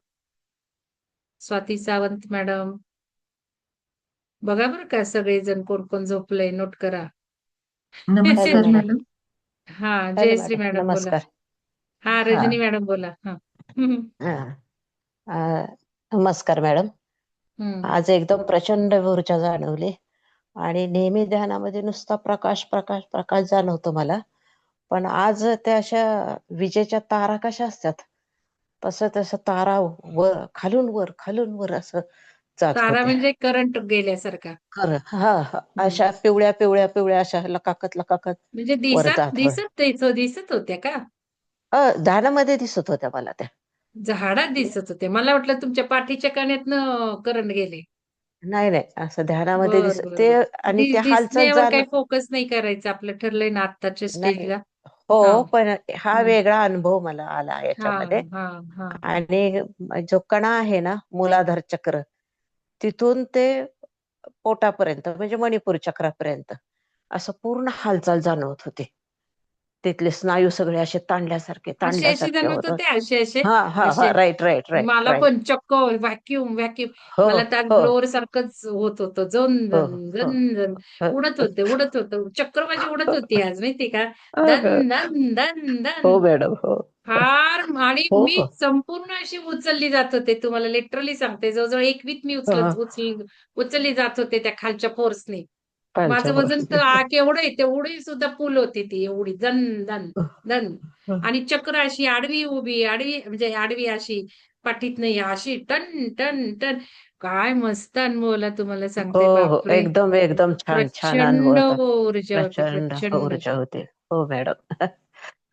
स्वाती सावंत मॅडम, बघा बरं का सगळेजण कोण कोण झोपलंय, नोट करा. हॅलो नमस्कार मॅडम. मॅडम. हा, हॅलो जयश्री मॅडम, मॅडम बोला. नमस्कार. हा, हा रजनी मॅडम बोला. हा. हम्म. हा अ, नमस्कार मॅडम. हम्म. आज एकदम प्रचंड ऊर्जा जाणवली आणि नेहमी ध्यानामध्ये नुसता प्रकाश प्रकाश प्रकाश जाणवतो मला. पण आज त्या अशा विजेच्या तारा कशा असतात तसं तसं तारा वर खालून वर असं जात तारा होत्या. म्हणजे करंट गेल्यासारखा. खरं हा हम्म. अशा पिवळ्या पिवळ्या पिवळ्या अशा लकाकत लकाकत म्हणजे वर जात होत्या. दिसत होत्या का? ध्यानामध्ये दिसत होत्या मला त्या. झाडात दिसत होते. मला वाटलं तुमच्या पाठीच्या कण्यातनं करंट गेले. नाही नाही असं ध्यानामध्ये बर बर ते बर. आणि त्या हालचाल दिसण्यावर जाण काही फोकस नाही करायचं. आपलं ठरलंय ना आत्ताच्या नाही स्टेजला. हा. हो पण हा हम्म. वेगळा अनुभव मला आला हा याच्यामध्ये. हा हा. आणि जो कणा आहे ना मूलाधार चक्र तिथून ते पोटापर्यंत म्हणजे मणिपूर चक्रापर्यंत असं पूर्ण हालचाल जाणवत होती. तिथले स्नायू सगळे असे असे ताणल्यासारखे जाणवत होत. होते असे हा हा असे हा राईट राईट राईट मला राईट. पण चक्क व्हॅक्युम हो मला त्या हो ब्लोअर सारखंच होत होतं. जन हो जन हो जन जन हो उडत होतं. चक्र माझी उडत होती आज माहिती का? हो दन दन दन दन. हो मॅडम हो फार आणि हो मी हो संपूर्ण अशी उचलली जात होते. तुम्हाला लिटरली सांगते. जवळजवळ 1 वीक मी हा. उचलली जात होते त्या खालच्या फोर्सने. कालच्या माझं वजन तर बरोबर. केवढं आहे तेवढी सुद्धा पूल होती ती एवढी दन दन दन. आणि चक्र अशी आडवी उभी आडवी म्हणजे आडवी अशी पाठीत नाही अशी टन टन टन. काय मस्त अनुभवला तुम्हाला हो सांगते हो बापरे. एकदम एकदम छान छान अनुभव प्रचंड होता. ऊर्जा होती प्रचंड प्रचंड. ऊर्जा होते. हो मॅडम.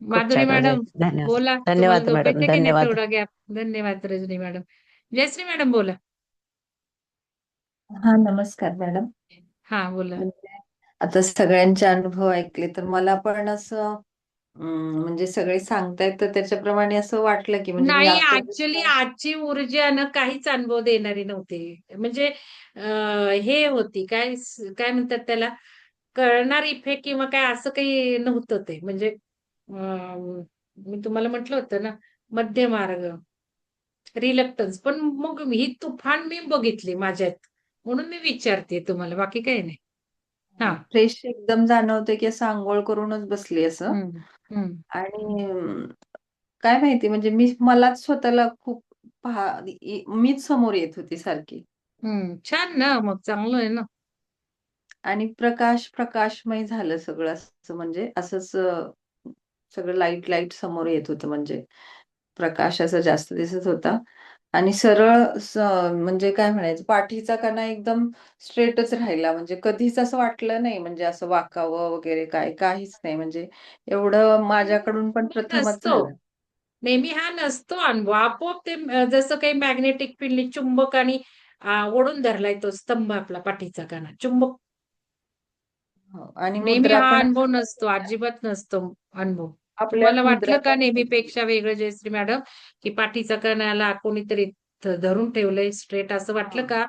खूप माधुरी छान म्हणजे मॅडम धन्यवाद बोला. तुम्हाला धन्यवाद मॅडम झोपायचंय की नाही धन्यवाद. तेवढा गॅप? धन्यवाद रजनी मॅडम. जयश्री मॅडम बोला. हा नमस्कार मॅडम. हा बोला. म्हणजे आता सगळ्यांचे अनुभव ऐकले तर मला पण असं म्हणजे सगळे सांगतायत तर त्याच्याप्रमाणे असं वाटलं की म्हणजे मी नाही आता ऍक्च्युली आजची ऊर्जा ना काहीच अनुभव देणारी नव्हती. म्हणजे हे होती काय म्हणतात त्याला कळणार इफेक्ट किंवा काय असं काही नव्हतं ते. म्हणजे मी तुम्हाला म्हटलं होतं ना मध्य मार्ग रिलक्टन्स. पण मग ही तुफान मी बघितली माझ्यात म्हणून मी विचारते तुम्हाला बाकी काही नाही. हा. फ्रेश एकदम जाणवते की असं आंघोळ करूनच बसली असं. हम्म हम्म आणि काय माहिती म्हणजे मलाच स्वतःला खूप मीच समोर येत होती सारखी. छान ना मग चांगलं आहे ना. आणि प्रकाशमय झालं सगळं असं म्हणजे असंच सगळं लाईट समोर येत होतं म्हणजे प्रकाश असा जास्त दिसत होता. आणि सरळ म्हणजे काय म्हणायचं पाठीचा कणा एकदम स्ट्रेटच राहिला म्हणजे कधीच असं वाटलं नाही म्हणजे असं वाकावं वगैरे काहीच नाही म्हणजे एवढं माझ्याकडून पण प्रथमच नसतो. झालं. नेहमी हा नसतो अनुभव. आपोआप ते जसं काही मॅग्नेटिक फील्ड चुंबक आणि ओढून धरलाय तो स्तंभ आपला पाठीचा कणा चुंबक. हो. आणि नेहमी मुद्रा हा पण अनुभव नसतो. अजिबात नसतो अनुभव. आपल्या तुम्हाला मुद्रा वाटलं का पण नेहमीपेक्षा वेगळं जयश्री मॅडम की पाठीचा कणाला कोणीतरी धरून ठेवलंय स्ट्रेट असं वाटलं का?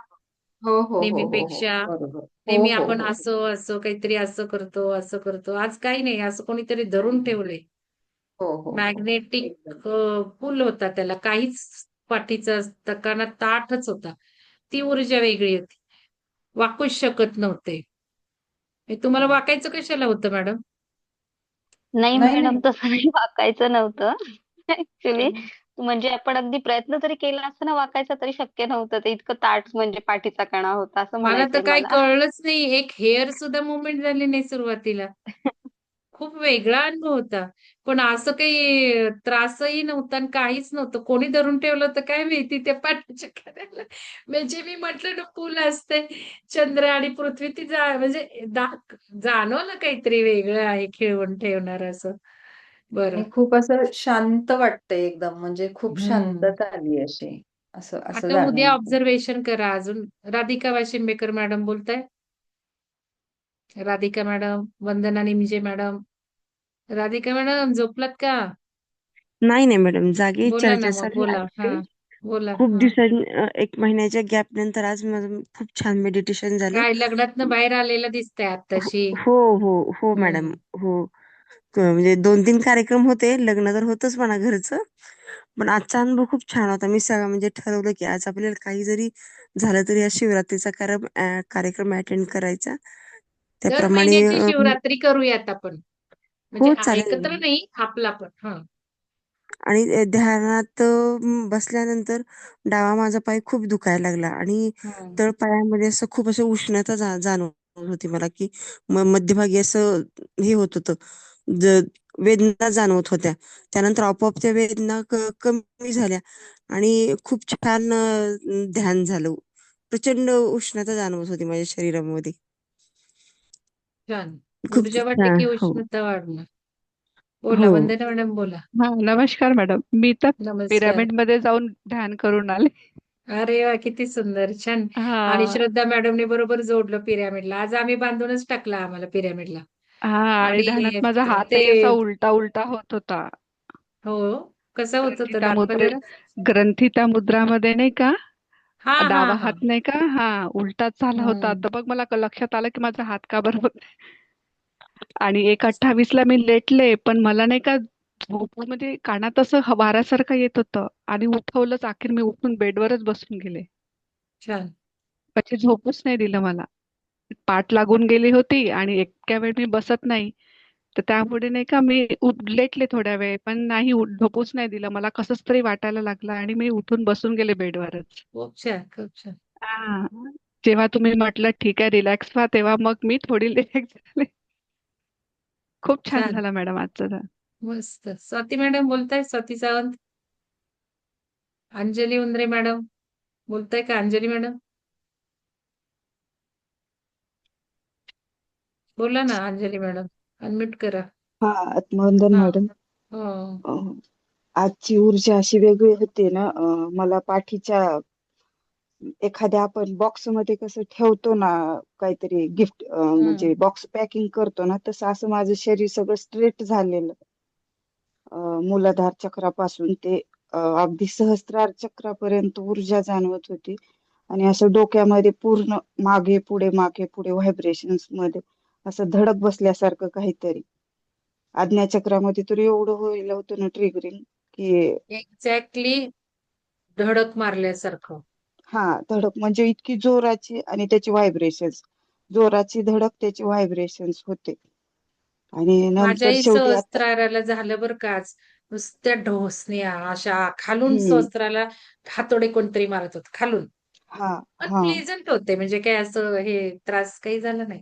हो, हो, हो, हो, हो. नेहमीपेक्षा बरोबर. हो, नेहमी हो, आपण हो. असं काहीतरी असं करतो. आज काही नाही असं कोणीतरी धरून ठेवलंय. हो, हो, हो, हो. मॅग्नेटिक एकदम. पूल होता त्याला काहीच पाठीचा कणा ताठच होता. ती ऊर्जा वेगळी होती. वाकूच शकत नव्हते. हे तुम्हाला वाकायचं कशाला होतं मॅडम? नाही नाही, मॅडम नाही. तसं नाही वाकायचं नव्हतं. ऍक्च्युली म्हणजे आपण अगदी प्रयत्न जरी केला असता ना वाकायचा तरी शक्य नव्हतं. ते इतकं ताठ म्हणजे पाठीचा कणा होता असं मला तर म्हणायचंय काही मला. कळलंच नाही. एक हेअर सुद्धा मुव्हमेंट झाली नाही सुरुवातीला. खूप वेगळा अनुभव होता. पण असं काही त्रासही नव्हता आणि काहीच नव्हतं. कोणी धरून ठेवलं होतं काय माहिती त्या पाठीच्या कण्याला. म्हणजे मी म्हटलं ना पूल असते चंद्र आणि पृथ्वी ती म्हणजे जाणवलं काहीतरी वेगळं आहे खेळवून ठेवणार असं. आणि बरं. खूप असं शांत वाटतंय एकदम म्हणजे खूप हम्म. शांतता आली अशी. असं आता उद्या जाणवलं. ऑब्झर्वेशन करा अजून. राधिका वाशिंबेकर मॅडम बोलताय? राधिका मॅडम, वंदना निमजे मॅडम. राधिका मॅडम झोपलात का? नाही नाही मॅडम जागी बोला ना चर्चा मग चालू बोला. आहे. हा बोला. खूप हा. दिवसांनी 1 महिन्याच्या गॅप नंतर आज माझं खूप छान मेडिटेशन झालं. काय लग्नातनं बाहेर आलेलं दिसतंय आत्ताशी. हो हो हो मॅडम हम्म. हो. म्हणजे 2-3 कार्यक्रम होते. लग्न तर होतच म्हणा घरचं. पण आजचा अनुभव खूप छान होता. मी सगळं म्हणजे ठरवलं की आज आपल्याला काही जरी झालं तरी आज शिवरात्रीचा कार्यक्रम अटेंड करायचा. दर त्याप्रमाणे महिन्याची शिवरात्री करूयात आपण. म्हणजे हो चालेल एकत्र ना. नाही, आपला पण. हं. आणि ध्यानात बसल्यानंतर डावा माझा पाय खूप दुखायला लागला आणि हं. तळपायामध्ये असं खूप असं उष्णता जाणवत होती मला, की मध्यभागी असं हे होत होतं, ज वेदना जाणवत होत्या. त्यानंतर आपोआप त्या वेदना कमी झाल्या आणि खूप छान ध्यान झालं. प्रचंड उष्णता जाणवत होती माझ्या शरीरामध्ये. छान. खूप ऊर्जा वाटते छान. की हो उष्णता वाढणं. बोला, हो. वंदना मॅडम बोला. हा नमस्कार मॅडम. मी तर नमस्कार. पिरामिड मध्ये जाऊन ध्यान करून आले. अरे वा, किती सुंदर, छान. आणि हा श्रद्धा मॅडमने बरोबर जोडलं पिरॅमिडला. आज आम्ही बांधूनच टाकला आम्हाला पिरॅमिडला. हा आणि ध्यानात आणि माझा ते हातही असा उलटा उलटा होत होता. हो, कसा होत होता ग्रंथिता दाखवा मुद्रे जरा. ग्रंथिता मुद्रामध्ये नाही का, हा हा डावा हा. हात नाही का, हा उलटाच झाला होता. हम्म. तर बघ मला लक्षात आलं की माझा हात का बरं होत नाही. आणि 1:28 ला मी लेटले, पण मला नाही का झोपेमध्ये कानात असं वाऱ्यासारखं येत होतं आणि उठवलंच. अखेर मी उठून बेडवरच बसून गेले. छान. પછી झोपूच नाही दिलं मला. पाठ लागून गेली होती आणि इतक्या वेळ मी बसत नाही. तर त्यामुळे नाही का मी लेटले थोड्या वेळ, पण नाही झोपूच नाही दिलं. मला कसंच तरी वाटायला लागलं आणि मी उठून बसून गेले बेडवरच. खूप छान, खूप छान. हा. जेव्हा तुम्ही म्हटलं ठीक आहे रिलॅक्स व्हा, तेव्हा मग मी थोडी रिलॅक्स झाले. खूप छान छान. झाला मॅडम आजचा ध्यान. मस्त. स्वाती मॅडम बोलताय, स्वाती सावंत. अंजली उंद्रे मॅडम बोलताय का, अंजली मॅडम? बोला ना अंजली मॅडम, अनम्यूट करा. हा आत्मवंदन हा. मॅडम. हो. अं, आजची ऊर्जा अशी वेगळी होती ना, मला पाठीच्या एखाद्या आपण बॉक्स मध्ये कसं ठेवतो ना काहीतरी गिफ्ट, हम्म. म्हणजे बॉक्स पॅकिंग करतो ना, तसं असं माझं शरीर सगळं स्ट्रेट झालेलं. मूलाधार चक्रापासून ते अगदी सहस्त्रार चक्रापर्यंत ऊर्जा जाणवत होती. आणि असं डोक्यामध्ये पूर्ण मागे पुढे व्हायब्रेशन्स मध्ये असं धडक बसल्यासारखं काहीतरी. आज्ञाचक्रामध्ये तर एवढं व्हायला होतं ना ट्रिगरिंग, की एक्झॅक्टली धडक मारल्यासारखं. हा धडक म्हणजे इतकी जोराची आणि त्याची व्हायब्रेशन्स, जोराची धडक त्याचे व्हायब्रेशन्स होते. आणि नंतर माझ्याही शेवटी आता सहस्त्राराला झालं बरं का आज. नुसत्या ढोसण्या अशा खालून हम्म सहस्त्राला हातोडे कोणतरी मारत होत खालून. हा पण हा प्लेझंट होते, म्हणजे काय असं हे त्रास काही झाला नाही.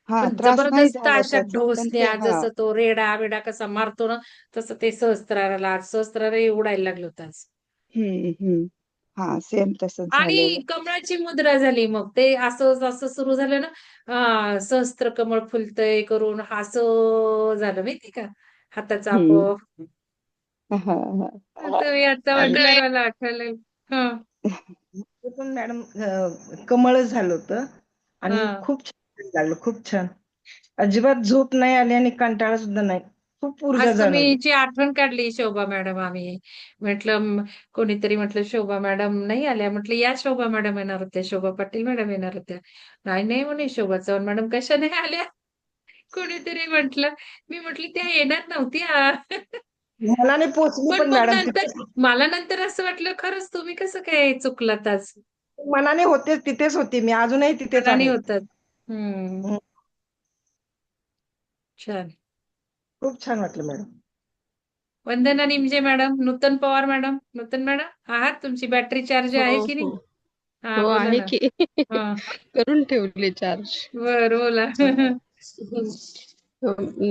हा पण त्रास नाही जबरदस्त झाला अशा त्याचा, पण ते ढोसण्या, हा जसं तो रेडा बिडा कसा मारतो ना, तसं ते सहस्त्राराला आज सहस्त्रारही उडायला लागलं होतं आज. हम्म. हा सेम तसंच झालेलं. आणि कमळाची मुद्रा झाली, मग ते असं असं सुरू झालं ना, सहस्त्र कमळ फुलतय करून असं झालं माहिती का, हाताचा हम्म आपोआप. हा हा तुम्ही आता आणि म्हटल्यावर मला आठवलं. हा. ते पण मॅडम कमळच झालं होतं आणि हा. खूप छान लागलं, खूप छान. अजिबात झोप नाही आली आणि कंटाळा सुद्धा नाही. खूप ऊर्जा आज तुम्ही जाणवली. जी आठवण काढली शोभा मॅडम, आम्ही म्हटलं कोणीतरी म्हटलं शोभा मॅडम नाही आल्या, म्हटलं या शोभा मॅडम येणार होत्या, शोभा पाटील मॅडम येणार होत्या. नाही नाही म्हणे शोभा चव्हाण मॅडम कशा नाही आल्या, कोणीतरी म्हटलं. मी म्हटली त्या येणार नव्हत्या. मनाने पोचली पण पण मग मॅडम नंतर तिथे. मला नंतर असं वाटलं, खरंच तुम्ही कसं काय चुकलात आज. मनाने होतेच, तिथेच होते मी, अजूनही तिथेच मनाने आहे. होतात. हम्म. हं, छान. खूप छान वाटलं मॅडम. वंदना निमजे मॅडम, नूतन पवार मॅडम, नूतन मॅडम आहात, तुमची बॅटरी चार्ज हो, आहे की हो. नाही? हा हो बोला आहे ना. की. हा. करून ठेवले चार्ज. बर बोला.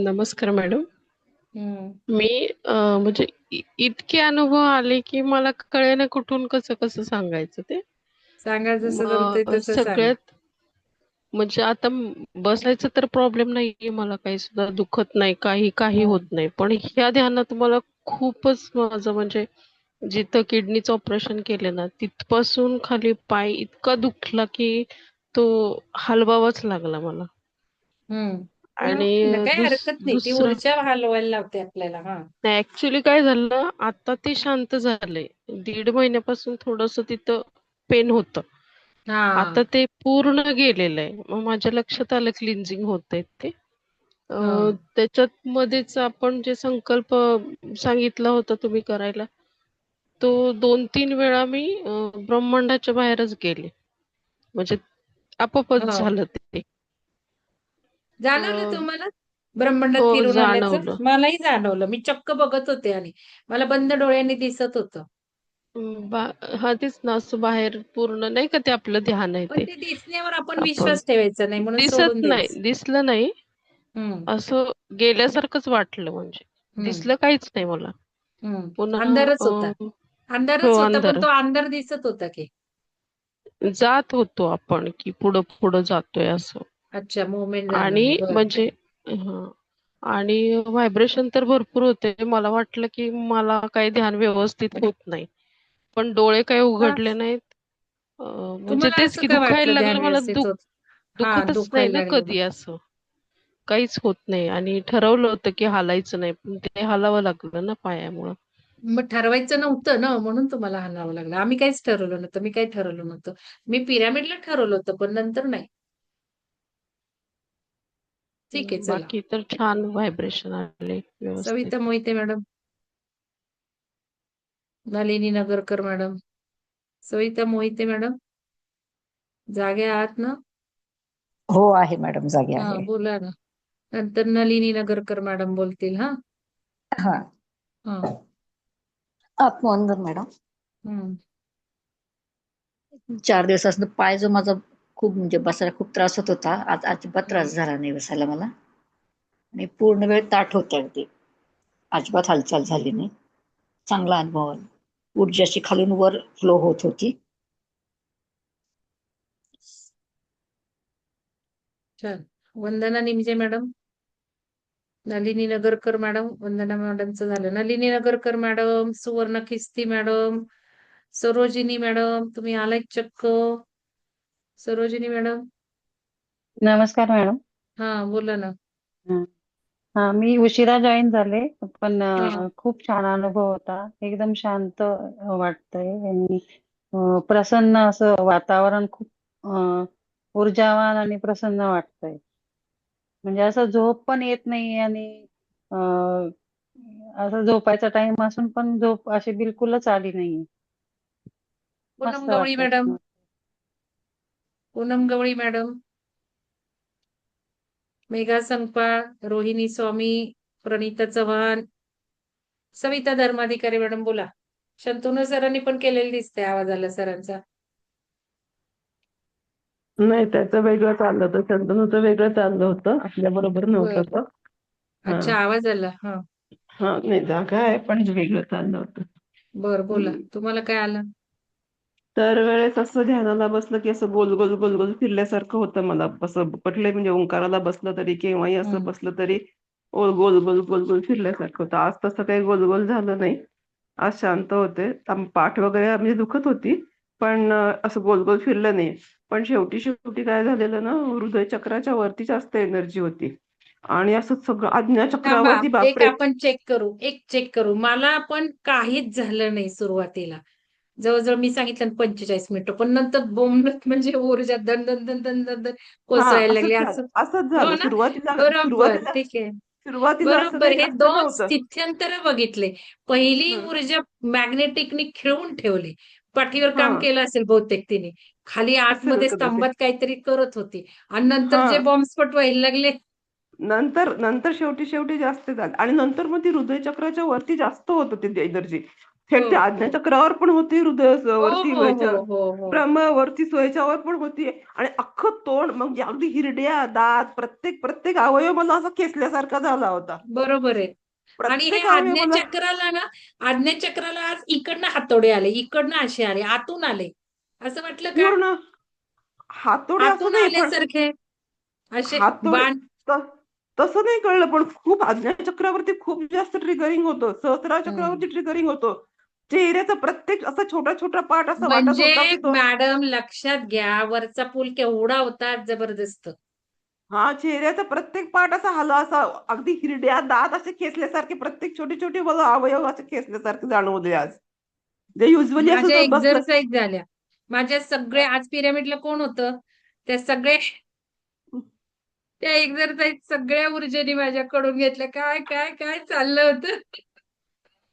नमस्कार मॅडम. हम्म. मी म्हणजे इतके अनुभव आले की मला कळेना कुठून कसं कसं सांगायचं ते. सांगा, जसं जमतंय मग तसं सांगा. सगळ्यात म्हणजे आता बसायचं तर प्रॉब्लेम नाहीये मला, काही सुद्धा दुखत नाही, काही होत हम्म. नाही. पण ह्या ध्यानात मला खूपच माझं म्हणजे जिथं किडनीचं ऑपरेशन केलं ना तिथपासून खाली पाय इतका दुखला की तो हलवावाच लागला मला. हम्म. आणि ना काही हरकत नाही, ती दुसरं ऊर्जा हलवायला लावते आपल्याला. हा. ऍक्च्युली काय झालं, आता ते शांत झालंय. 1.5 महिन्यापासून थोडस तिथं पेन होतं. हा. आता ते पूर्ण गेलेलं आहे. मग माझ्या लक्षात आलं क्लिन्झिंग होतंय ते. हा. त्याच्यात मध्येच आपण जे संकल्प सांगितला होता तुम्ही करायला, तो 2-3 वेळा मी ब्रह्मांडाच्या बाहेरच गेले. म्हणजे आपोआपच हो. झालं ते. जाणवलं अ, तुम्हाला ब्रह्मांडात हो फिरून आल्याचं? जाणवलं. मलाही जाणवलं. मी चक्क बघत होते आणि मला बंद डोळ्यांनी दिसत होतं. बा हा तेच ना, असं बाहेर पूर्ण नाही का, ते आपलं ध्यान आहे पण ते. ते दिसण्यावर आपण आपण विश्वास ठेवायचा नाही म्हणून सोडून दिसत नाही, द्यायचं. दिसलं नाही. हं, असं गेल्यासारखंच वाटलं म्हणजे. हं, दिसलं काहीच नाही मला. हं. पुन्हा अंधारच होता. हो अंधारच होता, पण अंधार. तो अंधार दिसत होता की. जात होतो आपण, की पुढं पुढं जातोय असं. अच्छा, मूव्हमेंट जाणवली. आणि बरं. म्हणजे हं. आणि व्हायब्रेशन तर भरपूर होते. मला वाटलं की मला काही ध्यान व्यवस्थित होत नाही. पण डोळे काही का? उघडले नाहीत. म्हणजे तुम्हाला तेच असं की का दुखायला वाटलं ध्यान लागलं मला, व्यवस्थित होत? हां, दुखतच नाही दुखायला ना लागलं. कधी असं. काहीच होत नाही आणि ठरवलं होतं की हालायचं नाही, पण ते हालावं लागलं ना पायामुळं. मग ठरवायचं नव्हतं ना, म्हणून तुम्हाला हालावं लागलं. आम्ही काहीच ठरवलं नव्हतं. मी काही ठरवलं नव्हतं. मी पिरॅमिडला ठरवलं होतं, पण नंतर नाही. ठीक आहे, चला. बाकी तर छान व्हायब्रेशन आले व्यवस्थित. Savita Mohite madam, Nalini Nagarkar madam, Savita Mohite madam, जागे आहात ना? हो आहे मॅडम, जागे हा, आहे. बोला ना. नंतर नलिनी नगरकर मॅडम बोलतील. हा हा, हा. आत्मवंदन मॅडम. हम्म. 4 दिवसापासून पाय जो माझा खूप म्हणजे बसायला खूप त्रास होत होता, आज अजिबात हम्म. त्रास झाला नाही बसायला मला. आणि पूर्ण वेळ ताठ होते अगदी, अजिबात हालचाल झाली नाही. चांगला अनुभव आला. ऊर्जा अशी खालून वर फ्लो होत होती. छान. वंदना निमजे मॅडम, नलिनी नगरकर मॅडम, वंदना मॅडमचं झालं. नलिनी नगरकर मॅडम, सुवर्ण खिस्ती मॅडम, सरोजिनी मॅडम, तुम्ही आलाय चक्क. सरोजिनी मॅडम, नमस्कार मॅडम. हा बोला ना. हं. हा, मी उशिरा जॉईन झाले, पण हा. खूप छान अनुभव होता. एकदम शांत वाटतंय आणि प्रसन्न असं वातावरण, खूप ऊर्जावान आणि प्रसन्न वाटतंय. म्हणजे असं झोप पण येत नाही आणि अं, असं झोपायचा टाइम असून पण झोप अशी बिलकुलच आली नाही. पूनम मस्त गवळी मॅडम, वाटतंय. पूनम गवळी मॅडम, मेघा संकपाळ, रोहिणी स्वामी, प्रणिता चव्हाण, सविता धर्माधिकारी मॅडम बोला. शंतनू सरांनी पण केलेलं दिसतंय, आवाज आला सरांचा. नाही, त्याचं वेगळं चाललं होतं, शंतनूचं वेगळं चाललं होतं, आपल्या बरोबर बर. नव्हतं तो. हा अच्छा, आवाज आला. हा, हा, नाही जागा आहे पण वेगळं चाललं होतं. बर बोला. हम्म. तुम्हाला काय आलं? दरवेळेस असं ध्यानाला बसलं की असं गोल गोल गोल गोल फिरल्यासारखं होतं मला. असं पटलंय म्हणजे ओंकाराला बसलं तरी केव्हाही असं हम्म. बसलं तरी गोल गोल गोल गोल गोल फिरल्यासारखं होतं. आज तसं काही गोल गोल झालं नाही. आज शांत होते. पाठ वगैरे म्हणजे दुखत होती, पण असं गोल गोल फिरलं नाही. पण शेवटी शेवटी काय झालेलं ना, हृदय चक्राच्या वरती जास्त एनर्जी होती आणि असं सगळं आज्ञा थांबा, चक्रावरती, एक बापरे. आपण चेक करू. मला पण काहीच झालं नाही सुरुवातीला. जवळजवळ मी सांगितलं ना 45 मिनिटं, पण नंतर बोंबलत म्हणजे ऊर्जा दन दन दन दन दन दन हा, कोसळायला लागली. असंच झालं, असं असंच हो झालं. ना? सुरुवातीला बरोबर, सुरुवातीला ठीक आहे. सुरुवातीला असं बरोबर. काही हे जास्त 2 नव्हतं. स्थित्यंतर बघितले. पहिली हं. ऊर्जा मॅग्नेटिकनी खेळून ठेवली. पाठीवर हा, काम केलं असेल बहुतेक तिने. खाली असेल आतमध्ये कदाचित. स्तंभात काहीतरी करत होती. आणि नंतर हा, जे बॉम्बस्फोट व्हायला लागले. नंतर नंतर शेवटी शेवटी जास्त झालं आणि नंतर मग ती हृदयचक्राच्या वरती जास्त होत होती ती एनर्जी. हो, थेट त्या आज्ञाचक्रावर पण होती, हृदय हो, वरती हो, हो, व्हायच्या हो, हो. ब्रह्मावरती व्हायच्यावर पण होती. आणि अख्खं तोंड म्हणजे अगदी हिरड्या, दात, प्रत्येक प्रत्येक अवयव मला असा खेचल्यासारखा झाला होता. बरोबर आहे. आणि हे प्रत्येक अवयव मला आज्ञाचक्राला आज इकडनं हातोडे आले, इकडनं असे आले, आतून आले. असं वाटलं का? पूर्ण हातोडे असं आतून नाही, पण आल्यासारखे असे हातोडे बाण. त- तसं नाही कळलं, पण खूप आज्ञाचक्रावरती खूप जास्त ट्रिगरिंग होतं. सहस्रार हं. चक्रावरती ट्रिगरिंग होतं. चेहऱ्याचा प्रत्येक असा छोटा छोटा पार्ट असा वाटत म्हणजे होता की तो, मॅडम लक्षात घ्या, वरचा पूल केवढा होता जबरदस्त. हा, चेहऱ्याचा प्रत्येक पार्ट असा हला, असा अगदी हिरड्या, दात असे खेचल्यासारखे, प्रत्येक छोटे छोटे मला अवयव असे खेचल्यासारखे जाणवले आज. जे युजली असं माझ्या जर बसलं. एक्झरसाईज झाल्या. माझ्या सगळे आज पिरॅमिडला कोण होतं? त्या एक्झरसाईज सगळ्या ऊर्जेने माझ्याकडून घेतल्या. काय काय काय चाललं होतं.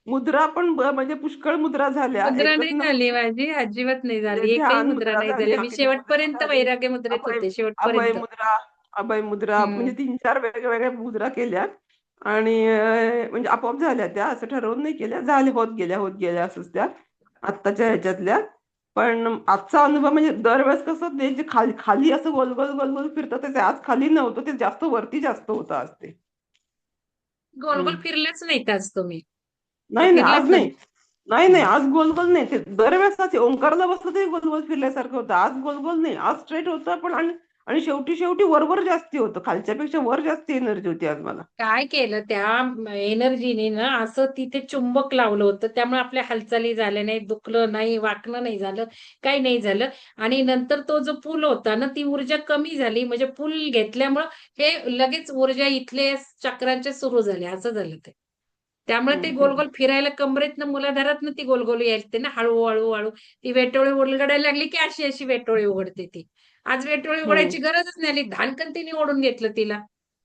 मुद्रा पण म्हणजे पुष्कळ मुद्रा झाल्या. मुद्रा एकच नाही झाली नव्हे, माझी, अजिबात नाही म्हणजे झाली. एकही ध्यान मुद्रा मुद्रा नाही झाली, झाली. मी आग्नेय मुद्रा शेवटपर्यंत झाली, वैराग्य मुद्रेत अभय होते, अभय शेवटपर्यंत. मुद्रा, अभय मुद्रा, म्हणजे हम्म. 3-4 वेगवेगळ्या मुद्रा केल्या आणि म्हणजे आपोआप झाल्या त्या, असं ठरवून नाही केल्या, झाल्या, होत गेल्या असंच त्या आत्ताच्या ह्याच्यातल्या. पण आजचा अनुभव म्हणजे दरवेळेस कसं ते जे खाली खाली असं गोल गोल गोल गोल फिरतं, ते आज खाली नव्हतं, ते जास्त वरती जास्त होतं आज ते. गोल गोल हम्म. फिरलेच नाहीत आज तुम्ही, का नाही नाही, आज फिरलात नाही. कधी? नाही नाही, हम्म. आज गोल गोल नाही. ते दरवेळेस ते ओंकारला बसलं तरी गोल गोल फिरल्यासारखं होतं. आज गोल गोल नाही, आज स्ट्रेट होतं पण. आणि आणि शेवटी शेवटी वर जास्ती होतं, खालच्यापेक्षा वर जास्ती एनर्जी होती आज मला. काय केलं त्या एनर्जीने ना, असं तिथे चुंबक लावलं होतं, त्यामुळे आपल्या हालचाली झाल्या नाही, दुखलं नाही, वाकणं नाही झालं, काही नाही झालं. आणि नंतर तो जो पूल होता ना, ती ऊर्जा कमी झाली, म्हणजे पूल घेतल्यामुळं हे लगेच ऊर्जा इथले चक्रांच्या सुरू झाल्या, असं झालं ते. त्यामुळे ते गोल हम्म. गोल फिरायला कमरेतनं मूलाधारातनं ती गोल गोल यायची ना, हळू हळू हळू ती वेटोळी उलगडायला लागली की अशी अशी वेटोळी उघडते ती. आज वेटोळी हम्म. उघडायची गरजच नाही आली, धानकन तिने ओढून घेतलं तिला,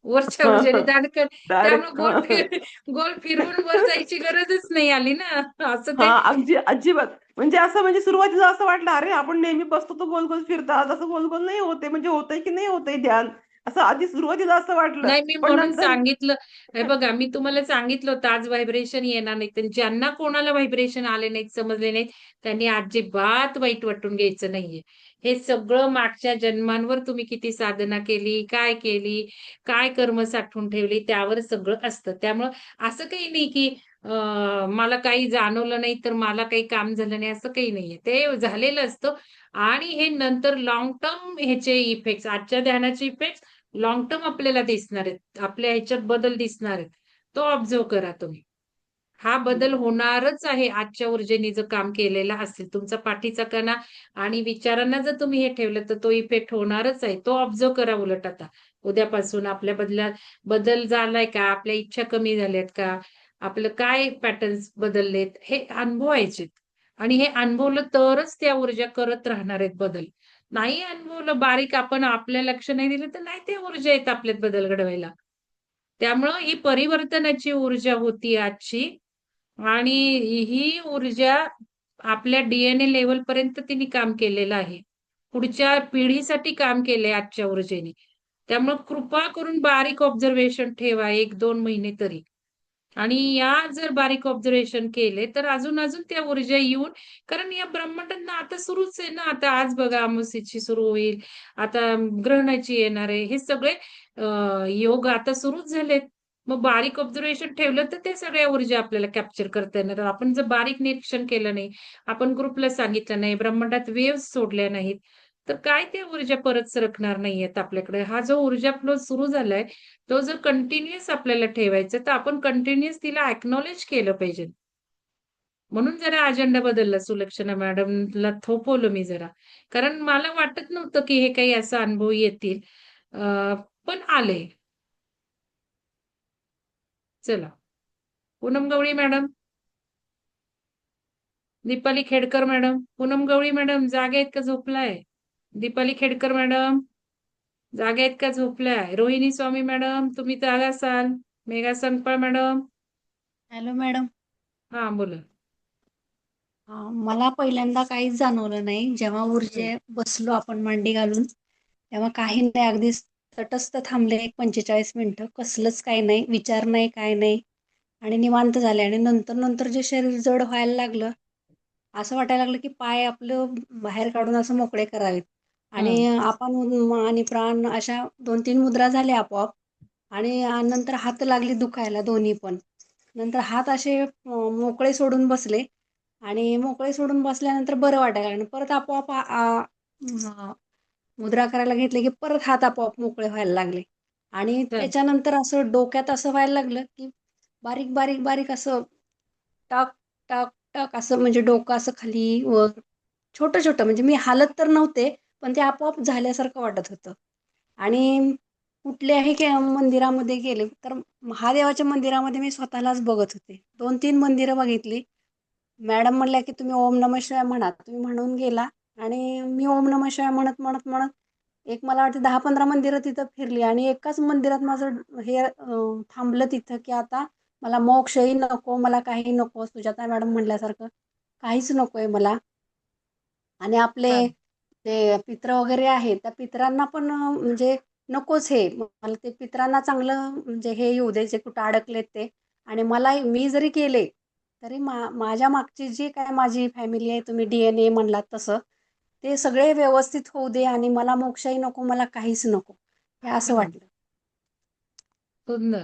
वरच्या हा ऊर्जेने हा, धानकन. त्यामुळे डायरेक्ट. गोल फिरवून वर जायची गरजच नाही आली ना, असं हा, ते. अगदी अजिबात. म्हणजे असं, म्हणजे सुरुवातीला असं वाटलं, अरे आपण नेहमी बसतो तो गोल गोल फिरतात, असं गोल गोल नाही होते, म्हणजे होतंय की नाही होतंय ध्यान, असं आधी सुरुवातीला असं वाटलं. नाही, मी पण म्हणून नंतर सांगितलं. हे बघा, मी तुम्हाला सांगितलं होतं आज व्हायब्रेशन येणार नाहीत, आणि ज्यांना कोणाला व्हायब्रेशन आले नाहीत, समजले नाहीत, त्यांनी अजिबात वाईट वाटून घ्यायचं नाहीये. हे सगळं मागच्या जन्मांवर तुम्ही किती साधना केली, काय कर्म साठवून ठेवली, त्यावर सगळं असतं. त्यामुळं असं काही नाही की मला काही जाणवलं नाही तर मला काही काम झालं नाही, असं काही नाहीये. ते झालेलं असतं. आणि हे नंतर लाँग टर्म ह्याचे इफेक्ट्स, आजच्या ध्यानाचे इफेक्ट्स लाँग टर्म आपल्याला दिसणार आहेत. आपल्या ह्याच्यात बदल दिसणार आहेत. तो ऑब्झर्व्ह करा तुम्ही. हा बदल होणारच आहे आजच्या ऊर्जेने जर काम केलेलं असेल. तुमचा पाठीचा कणा आणि विचारांना जर तुम्ही हे ठेवलं तर तो इफेक्ट होणारच आहे. तो ऑब्झर्व्ह करा उलट आता. उद्यापासून आपल्या बदल झालाय का? आपल्या इच्छा कमी झाल्यात का? आपलं काय पॅटर्न्स बदललेत? हे अनुभवायचे. आणि हे अनुभवलं तरच त्या ऊर्जा करत राहणार आहेत बदल. नाही अनुभवलं, बारीक आपण आपल्या लक्ष नाही दिलं, तर नाही त्या ऊर्जा येत आपल्यात बदल घडवायला. त्यामुळं ही परिवर्तनाची ऊर्जा होती आजची. आणि ही ऊर्जा आपल्या डीएनए लेव्हल पर्यंत तिने काम केलेलं आहे. पुढच्या पिढीसाठी काम केलंय आजच्या ऊर्जेने. त्यामुळे कृपा करून बारीक ऑब्झर्वेशन ठेवा 1-2 महिने तरी. आणि या जर बारीक ऑब्झर्वेशन केले तर अजून अजून त्या ऊर्जा येऊन, कारण या ब्रह्मांडात ना आता सुरूच आहे ना, आता आज बघा अमावास्येची सुरू होईल, आता ग्रहणाची येणार आहे, हे सगळे योग आता सुरूच झालेत. मग बारीक ऑब्झर्वेशन ठेवलं तर ते सगळ्या ऊर्जा आपल्याला कॅप्चर करता येणार. आपण जर बारीक निरीक्षण केलं नाही, आपण ग्रुपला सांगितलं नाही, ब्रह्मांडात वेव्हज सोडल्या नाहीत, तर काय त्या ऊर्जा परत सरकणार नाहीयेत आपल्याकडे. हा जो ऊर्जा फ्लो सुरू झालाय, तो जर कंटिन्युअस आपल्याला ठेवायचा, तर आपण कंटिन्युअस तिला अॅक्नॉलेज केलं पाहिजे. म्हणून जरा अजेंडा बदलला, सुलक्षणा मॅडमला थोपवलं मी जरा. कारण मला वाटत नव्हतं की हे काही असा अनुभव येतील. पण आले. चला. पूनम गवळी मॅडम, दीपाली खेडकर मॅडम, पूनम गवळी मॅडम जागे आहेत का झोपलाय? दीपाली खेडकर मॅडम जागे आहेत का झोपलाय? रोहिणी स्वामी मॅडम तुम्ही जागा असाल? Megha Sankpal madam. Hello madam. हा बोला. मला पहिल्यांदा काहीच जाणवलं नाही. जेव्हा हम्म. ऊर्जे बसलो आपण मांडी घालून, तेव्हा काही नाही, अगदी तटस्थ थांबले एक 45 मिनिटं. कसलंच काही नाही, विचार नाही, काय नाही, आणि निवांत झाले. आणि नंतर नंतर जे शरीर जड व्हायला लागलं, असं वाटायला लागलं की पाय आपलं बाहेर काढून असं मोकळे करावेत. आणि आपण आणि प्राण अशा 2-3 मुद्रा झाल्या आपोआप. आणि नंतर हात लागले दुखायला दोन्ही पण. नंतर हात असे मोकळे सोडून बसले, आणि मोकळे सोडून बसल्यानंतर बरं वाटायला लागलं. परत आपोआप मुद्रा करायला घेतले की परत हात आपोआप मोकळे व्हायला लागले. आणि चल. त्याच्यानंतर असं डोक्यात असं व्हायला लागलं की बारीक बारीक बारीक असं टक टक टक असं, म्हणजे डोकं असं खाली वर छोटं छोटं, म्हणजे मी हालत तर नव्हते, पण ते आपोआप झाल्यासारखं वाटत होतं. आणि कुठल्याही मंदिरामध्ये गेले तर महादेवाच्या मंदिरामध्ये मी स्वतःलाच बघत होते. 2-3 मंदिरं बघितली. मॅडम म्हणल्या की तुम्ही ओम नमः शिवाय म्हणा. तुम्ही म्हणून गेला, आणि मी ओम नमः शिवाय म्हणत म्हणत म्हणत एक मला वाटतं 10-15 मंदिरं तिथं फिरली. आणि एकाच मंदिरात माझं हे थांबलं तिथं की आता मला मोक्षही नको, मला काही नको. सुजाता मॅडम म्हणल्यासारखं काहीच नकोय मला. आणि आपले हा. जे पित्र वगैरे आहेत, त्या पित्रांना पण म्हणजे नकोच हे. मला ते पित्रांना चांगलं म्हणजे हे येऊ दे, जे कुठं अडकलेत ते. आणि मला मी जरी केले, तरी माझ्या मागची जी काय माझी फॅमिली आहे, तुम्ही DNA म्हणलात तसं, ते सगळे व्यवस्थित होऊ दे आणि मला मोक्षही नको, मला काहीच नको. हे असं हम्म. वाटलं. सुंदर.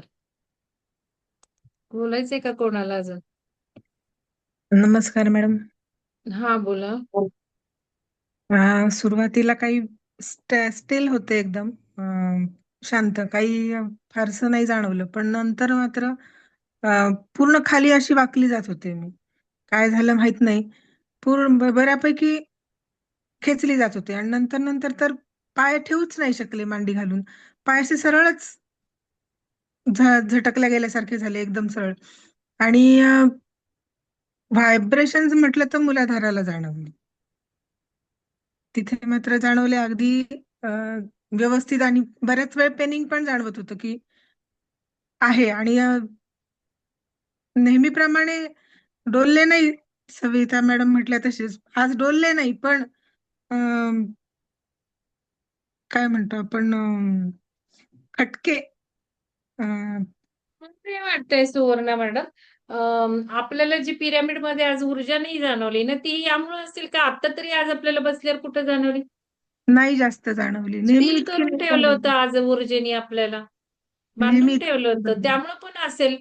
बोलायचंय का कोणाला अजून? नमस्कार मॅडम. हा बोला. सुरुवातीला काही स्टील होते एकदम शांत, काही फारसं नाही जाणवलं, पण नंतर मात्र पूर्ण खाली अशी वाकली जात होते मी. काय झालं माहित नाही. पूर्ण बऱ्यापैकी खेचली जात होते आणि नंतर नंतर तर पाय ठेवूच नाही शकले मांडी घालून. पाय असे सरळच झटकल्या गेल्यासारखे झाले, एकदम सरळ. आणि व्हायब्रेशन म्हटलं तर मुलाधाराला जाणवली. तिथे मात्र जाणवले अगदी व्यवस्थित, आणि बऱ्याच वेळ पेनिंग पण जाणवत होतं की आहे. आणि नेहमीप्रमाणे डोलले नाही, सविता मॅडम म्हटल्या तसेच आज डोलले नाही, पण काय म्हणतो आपण, खटके काय वाटतंय सुवर्णा मॅडम? आपल्याला जी पिरामिड मध्ये आज ऊर्जा नाही जाणवली ना, ती यामुळे असेल का? आता तरी आज आपल्याला बसल्यावर कुठं जाणवली? नाही जास्त जाणवली. नेहमी स्टील इतकी करून नाही ठेवलं होतं जाणवली. आज ऊर्जेने आपल्याला, नेहमी बांधून ठेवलं इतकी नाही होतं, जाणवली. त्यामुळे पण असेल.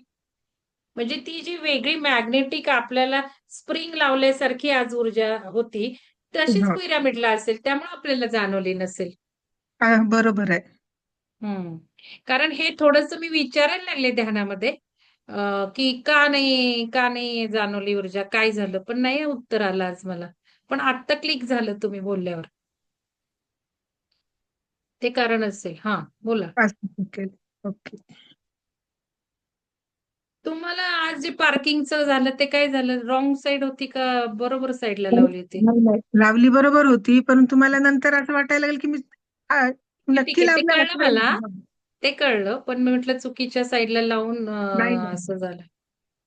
म्हणजे ती जी वेगळी मॅग्नेटिक आपल्याला स्प्रिंग लावल्यासारखी आज ऊर्जा होती, तशीच हो. पिरामिडला असेल, त्यामुळे आपल्याला जाणवली नसेल. बरोबर आहे. कारण हे थोडंसं मी विचारायला लागले ध्यानामध्ये, की का नाही जाणवली ऊर्जा, काय झालं? पण नाही उत्तर आलं आज मला. पण आत्ता क्लिक झालं तुम्ही बोलल्यावर. ते कारण असेल. हा बोला. ओके. तुम्हाला आज जे पार्किंगचं झालं ते काय झालं? रॉंग साइड होती का बरोबर साइडला लावली होती? नाही, नाही. लावली बरोबर होती, परंतु मला नंतर असं वाटायला लागलं की मी ठीक नक्की आहे, ते लावलं कळलं असं. मला. ते कळलं, पण मी म्हटलं चुकीच्या साईडला लावून नाही, नाही. असं झालं.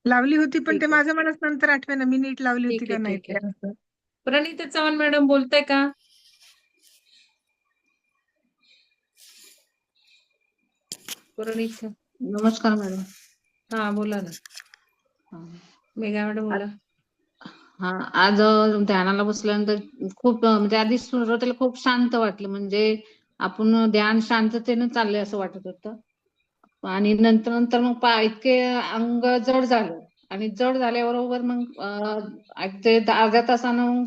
लावली होती, पण ठीक ते आहे. माझं मलाच नंतर आठवेना मी नीट लावली होती ठीक का आहे, नाही ठीक ते आहे. असं. प्रणिता चव्हाण मॅडम बोलताय का? प्रणिता. नमस्कार मॅडम. हा बोला ना. मेघा मॅडम बोला. हा, आज ध्यानाला बसल्यानंतर खूप म्हणजे आधी सुरुवातीला खूप शांत वाटलं, म्हणजे आपण ध्यान शांततेने चाललंय असं वाटत होतं. आणि नंतर नंतर मग इतके अंग जड झालं, आणि जड झाल्याबरोबर मग ते अर्ध्या तासानं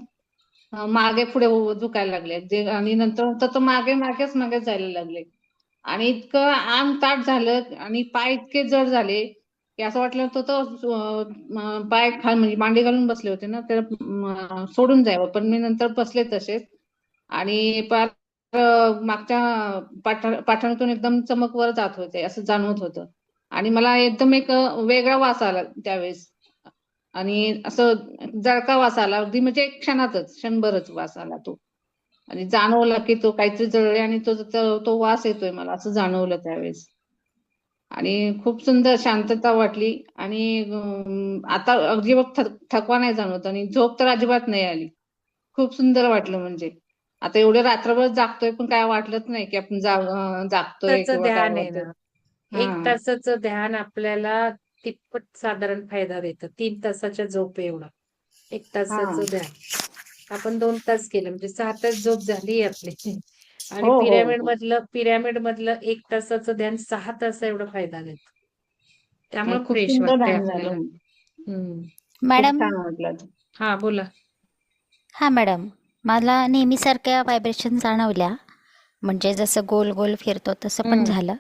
मागे पुढे दुखायला लागले जे, आणि नंतर तर मागेच जायला लागले. आणि इतकं अंग ताठ झालं आणि पाय इतके जड झाले की असं वाटलं होतं पाय म्हणजे मांडी घालून बसले होते ना, तर सोडून जावं, पण मी नंतर बसले तसेच. आणि मागच्या पाठणीतून एकदम चमक वर जात होते असं जाणवत होतं. आणि मला एकदम एक वेगळा वास आला त्यावेळेस, आणि असं जळका वास आला अगदी, म्हणजे क्षणभरच वास आला तो. आणि जाणवलं की तो काहीतरी जळले, आणि तो वास येतोय मला असं जाणवलं त्यावेळेस. आणि खूप सुंदर शांतता वाटली, आणि आता अजिबात थकवा नाही जाणवत, आणि झोप तर अजिबात नाही आली. खूप सुंदर वाटलं. म्हणजे आता एवढे रात्रभर जागतोय पण काय वाटलंच नाही की आपण जागतोय तासाचं किंवा काय ध्यान आहे वाटतंय. ना. 1 हा, तासाचं ध्यान आपल्याला तिप्पट साधारण फायदा देतं. 3 तासाच्या झोपे एवढा. 1 हा. तासाचं ध्यान. आपण 2 तास केलं म्हणजे 6 तास झोप झाली आपली. आणि हो हो पिरॅमिड मधलं 1 तासाचं ध्यान 6 तास एवढा फायदा देतं. नाही, त्यामुळे खूप फ्रेश सुंदर वाटतंय ध्यान आपल्याला. झालं. खूप मॅडम छान वाटलं. हा बोला. हा मॅडम, मला नेहमीसारख्या व्हायब्रेशन जाणवल्या. म्हणजे जसं गोल गोल फिरतो तसं पण झालं.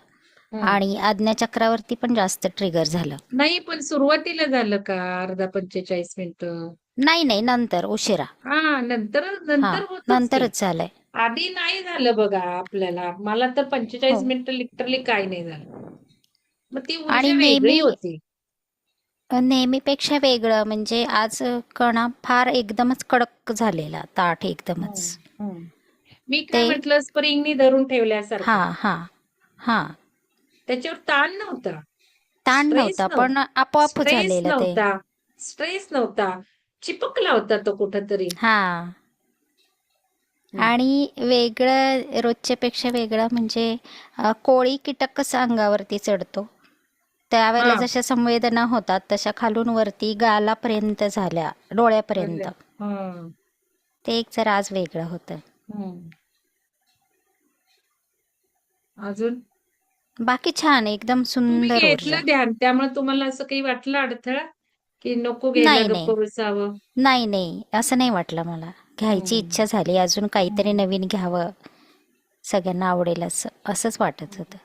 आणि आज्ञाचक्रावरती पण जास्त ट्रिगर झालं. नाही, पण सुरुवातीला झालं का अर्धा 45 मिनिटं? नाही नाही, नंतर उशिरा. हा, नंतर हा, होतच ते. नंतरच झालंय. आधी नाही झालं बघा आपल्याला. मला तर 45 हो. मिनिटं लिटरली काही नाही झालं. मग ती आणि ऊर्जा वेगळी होती. नेहमीपेक्षा वेगळं म्हणजे आज कणा फार एकदमच कडक झालेला, ताठ एकदमच. मी काय ते म्हटलं, स्प्रिंगनी धरून हा ठेवल्यासारखं. हा हा त्याच्यावर ताण नव्हता. ताण स्ट्रेस नव्हता, पण आपोआप स्ट्रेस झालेलं ते. नव्हता. स्ट्रेस नव्हता. चिपकला होता तो कुठंतरी. हा. हम्म. आणि वेगळं रोजच्या पेक्षा वेगळं म्हणजे कोळी कीटक कसा अंगावरती चढतो, त्यावेळेला हा. जशा संवेदना होतात तशा खालून वरती गालापर्यंत झाल्या, डोळ्यापर्यंत. हा. ते एक जरा आज वेगळं होतं. हम्म. अजून बाकी छान, एकदम तुम्ही सुंदर ऊर्जा. घेतलं ध्यान, त्यामुळे तुम्हाला असं काही वाटलं अडथळा की नको घ्यायला, नाही नाही नको बसावं? नाही नाही, असं नाही वाटलं मला. घ्यायची हम्म. इच्छा झाली, अजून काहीतरी नवीन घ्यावं, सगळ्यांना आवडेल असं असंच वाटत होतं.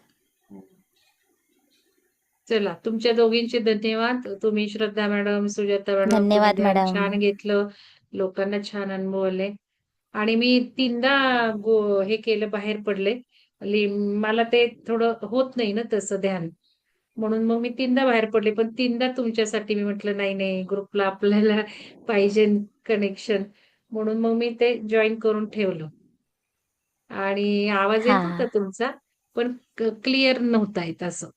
चला, तुमच्या दोघींचे धन्यवाद. तुम्ही श्रद्धा मॅडम, सुजाता मॅडम, तुम्ही धन्यवाद ध्यान मॅडम. छान घेतलं. लोकांना छान अनुभव आले. आणि मी 3दा हे केलं, बाहेर पडले. मला ते थोडं होत नाही ना तसं ध्यान, म्हणून मग मी 3दा बाहेर पडले. पण 3दा तुमच्यासाठी मी म्हटलं नाही नाही, ग्रुपला आपल्याला पाहिजे कनेक्शन, म्हणून मग मी ते जॉईन करून ठेवलं. आणि आवाज हा येत होता तुमचा, पण क्लिअर नव्हता येत असं.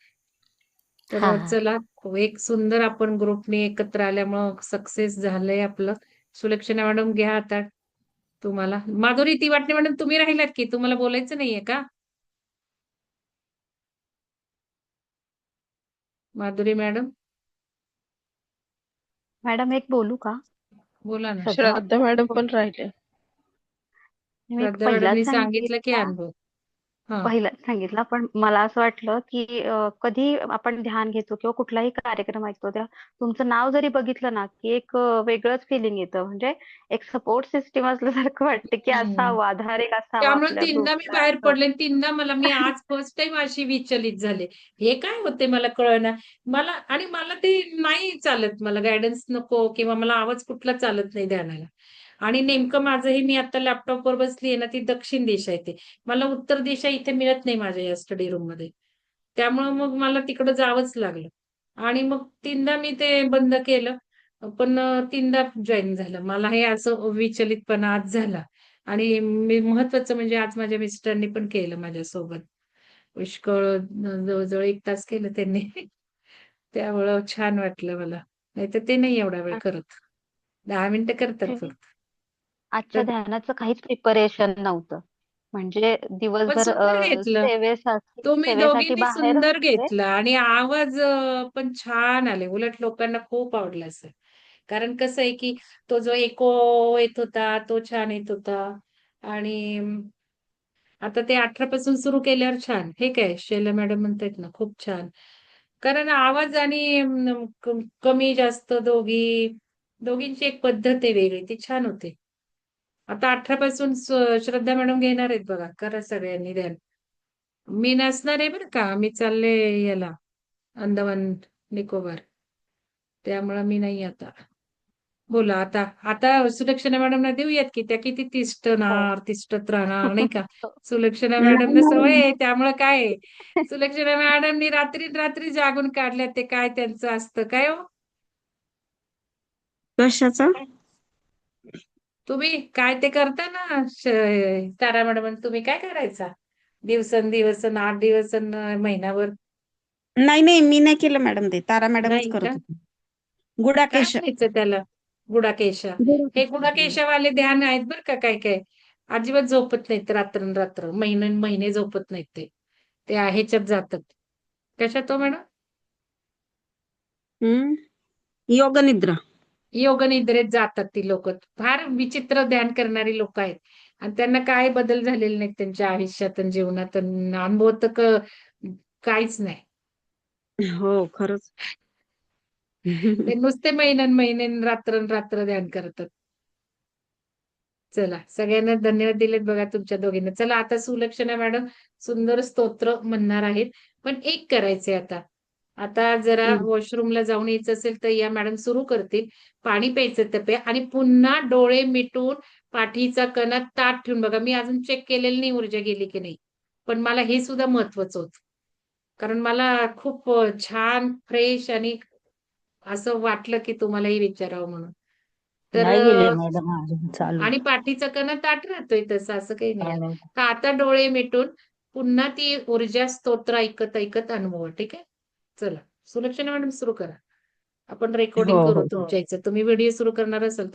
तर हा चला, एक सुंदर आपण ग्रुपने एकत्र आल्यामुळं सक्सेस झालंय आपलं. सुलक्षणा मॅडम घ्या आता तुम्हाला. माधुरी तिवाटणे मॅडम, तुम्ही राहिलात की तुम्हाला बोलायचं नाहीये का? माधुरी मॅडम, मॅडम एक बोलू का? बोला ना. श्रद्धा श्रद्धा मॅडम पण राहिले. मी श्रद्धा मॅडमनी पहिलाच सांगितलं की सांगितला अनुभव. हा. पहिलाच सांगितला, पण मला असं वाटलं की कधी आपण ध्यान घेतो किंवा कुठलाही कार्यक्रम ऐकतो त्या तुमचं नाव जरी बघितलं ना की एक वेगळंच फिलिंग येतं, म्हणजे एक सपोर्ट सिस्टीम असल्यासारखं वाटतं की हम्म. असावं, आधार एक असावा त्यामुळे आपल्या 3दा मी ग्रुपला बाहेर असं. पडले. 3दा मी आज फर्स्ट टाइम अशी विचलित झाले. हे काय होते मला कळना. मला ते नाही चालत. मला गायडन्स नको, किंवा मला आवाज कुठला चालत नाही ध्यानाला. आणि नेमकं माझंही, मी आता लॅपटॉपवर बसली ना, ती दक्षिण दिशा येते. मला उत्तर दिशा इथे मिळत नाही माझ्या या स्टडी रूम मध्ये. त्यामुळं मग मला तिकडं जावंच लागलं. आणि मग 3दा मी ते बंद केलं. पण 3दा जॉईन झालं. मला हे असं विचलितपणा आज झाला. आणि मी महत्वाचं म्हणजे आज माझ्या मिस्टरांनी पण केलं माझ्यासोबत. पुष्कळ जवळजवळ 1 तास केलं त्यांनी. त्यामुळं छान वाटलं मला. नाहीतर ते नाही एवढा वेळ करत. 10 मिनिटं करतात Actually, फक्त. आजच्या तर ध्यानाचं काहीच प्रिपरेशन नव्हतं, म्हणजे पण दिवसभर सुंदर घेतलं. तुम्ही सेवेसाठी दोघींनी बाहेर सुंदर होते. घेतलं, आणि आवाज पण छान आले. उलट लोकांना खूप आवडलं असेल. कारण कसं आहे की तो जो इको येत होता तो छान येत होता. आणि आता ते 18 पासून सुरू केल्यावर छान. हे काय शैला मॅडम म्हणतायत ना, खूप छान. कारण आवाज आणि कमी जास्त दोघींची एक पद्धत आहे वेगळी, ती छान होते. आता 18 पासून श्रद्धा मॅडम घेणार आहेत बघा. करा सगळ्यांनी ध्यान. मी नसणार आहे बरं का. मी चालले याला, अंदमान निकोबार. त्यामुळे मी नाही आता. बोला आता. आता सुलक्षणा मॅडमला देऊयात की, त्या किती हो. तिष्ठत राहणार नाही का. सुलक्षणा नाही मॅडमला सवय नाही. आहे, त्यामुळे काय आहे. सुलक्षणा मॅडमनी रात्री रात्री जागून काढल्या, ते काय त्यांचं असतं काय हो. कशाचा? तुम्ही काय ते करता ना, तारा मॅडम, तुम्ही काय करायचा दिवस 8 दिवस महिनाभर? नाही नाही, मी नाही केलं मॅडम, ते तारा मॅडमच नाही करत का? होते. काय गुडाकेश. म्हणायचं त्याला? गुडाकेशा. हे गुडाकेशावाले ध्यान आहेत बरं का. काय काय अजिबात झोपत नाहीत रात्र महिने महिने झोपत नाहीत ते. ते ह्याच्यात जातात. कशात हो मॅडम? योग निद्रा. योग निद्रेत जातात ती लोक. फार विचित्र ध्यान करणारी लोक आहेत. आणि त्यांना काय बदल झालेले नाहीत त्यांच्या आयुष्यात आणि जीवनात. अनुभव तर काहीच नाही. हो खरंच. ते नुसते महिने रात्र ध्यान करतात. चला, सगळ्यांना धन्यवाद दिलेत बघा तुमच्या दोघींना. चला, आता सुलक्षणा मॅडम सुंदर स्तोत्र म्हणणार आहेत. पण एक करायचंय आता. आता जरा वॉशरूमला जाऊन यायचं असेल तर या मॅडम सुरू करतील. पाणी प्यायचं ते प्या, आणि पुन्हा डोळे मिटून पाठीचा कणा ताठ ठेवून बघा. मी अजून चेक केलेलं नाही ऊर्जा गेली की नाही, पण मला हे सुद्धा महत्वाचं होतं. कारण मला खूप छान फ्रेश आणि असं वाटलं की तुम्हालाही विचारावं म्हणून. तर नाही गेले मॅडम, अजून चालू आणि पाठीचा कणा ताठ राहतोय तसं, असं काही नाही. तर आता डोळे मिटून पुन्हा ती ऊर्जा स्तोत्र ऐकत ऐकत अनुभवा. ठीक आहे, चला. सुलक्षणा मॅडम सुरू करा. आपण रेकॉर्डिंग हो करू हो तुमच्या इथं. तुम्ही व्हिडिओ सुरू करणार असाल तर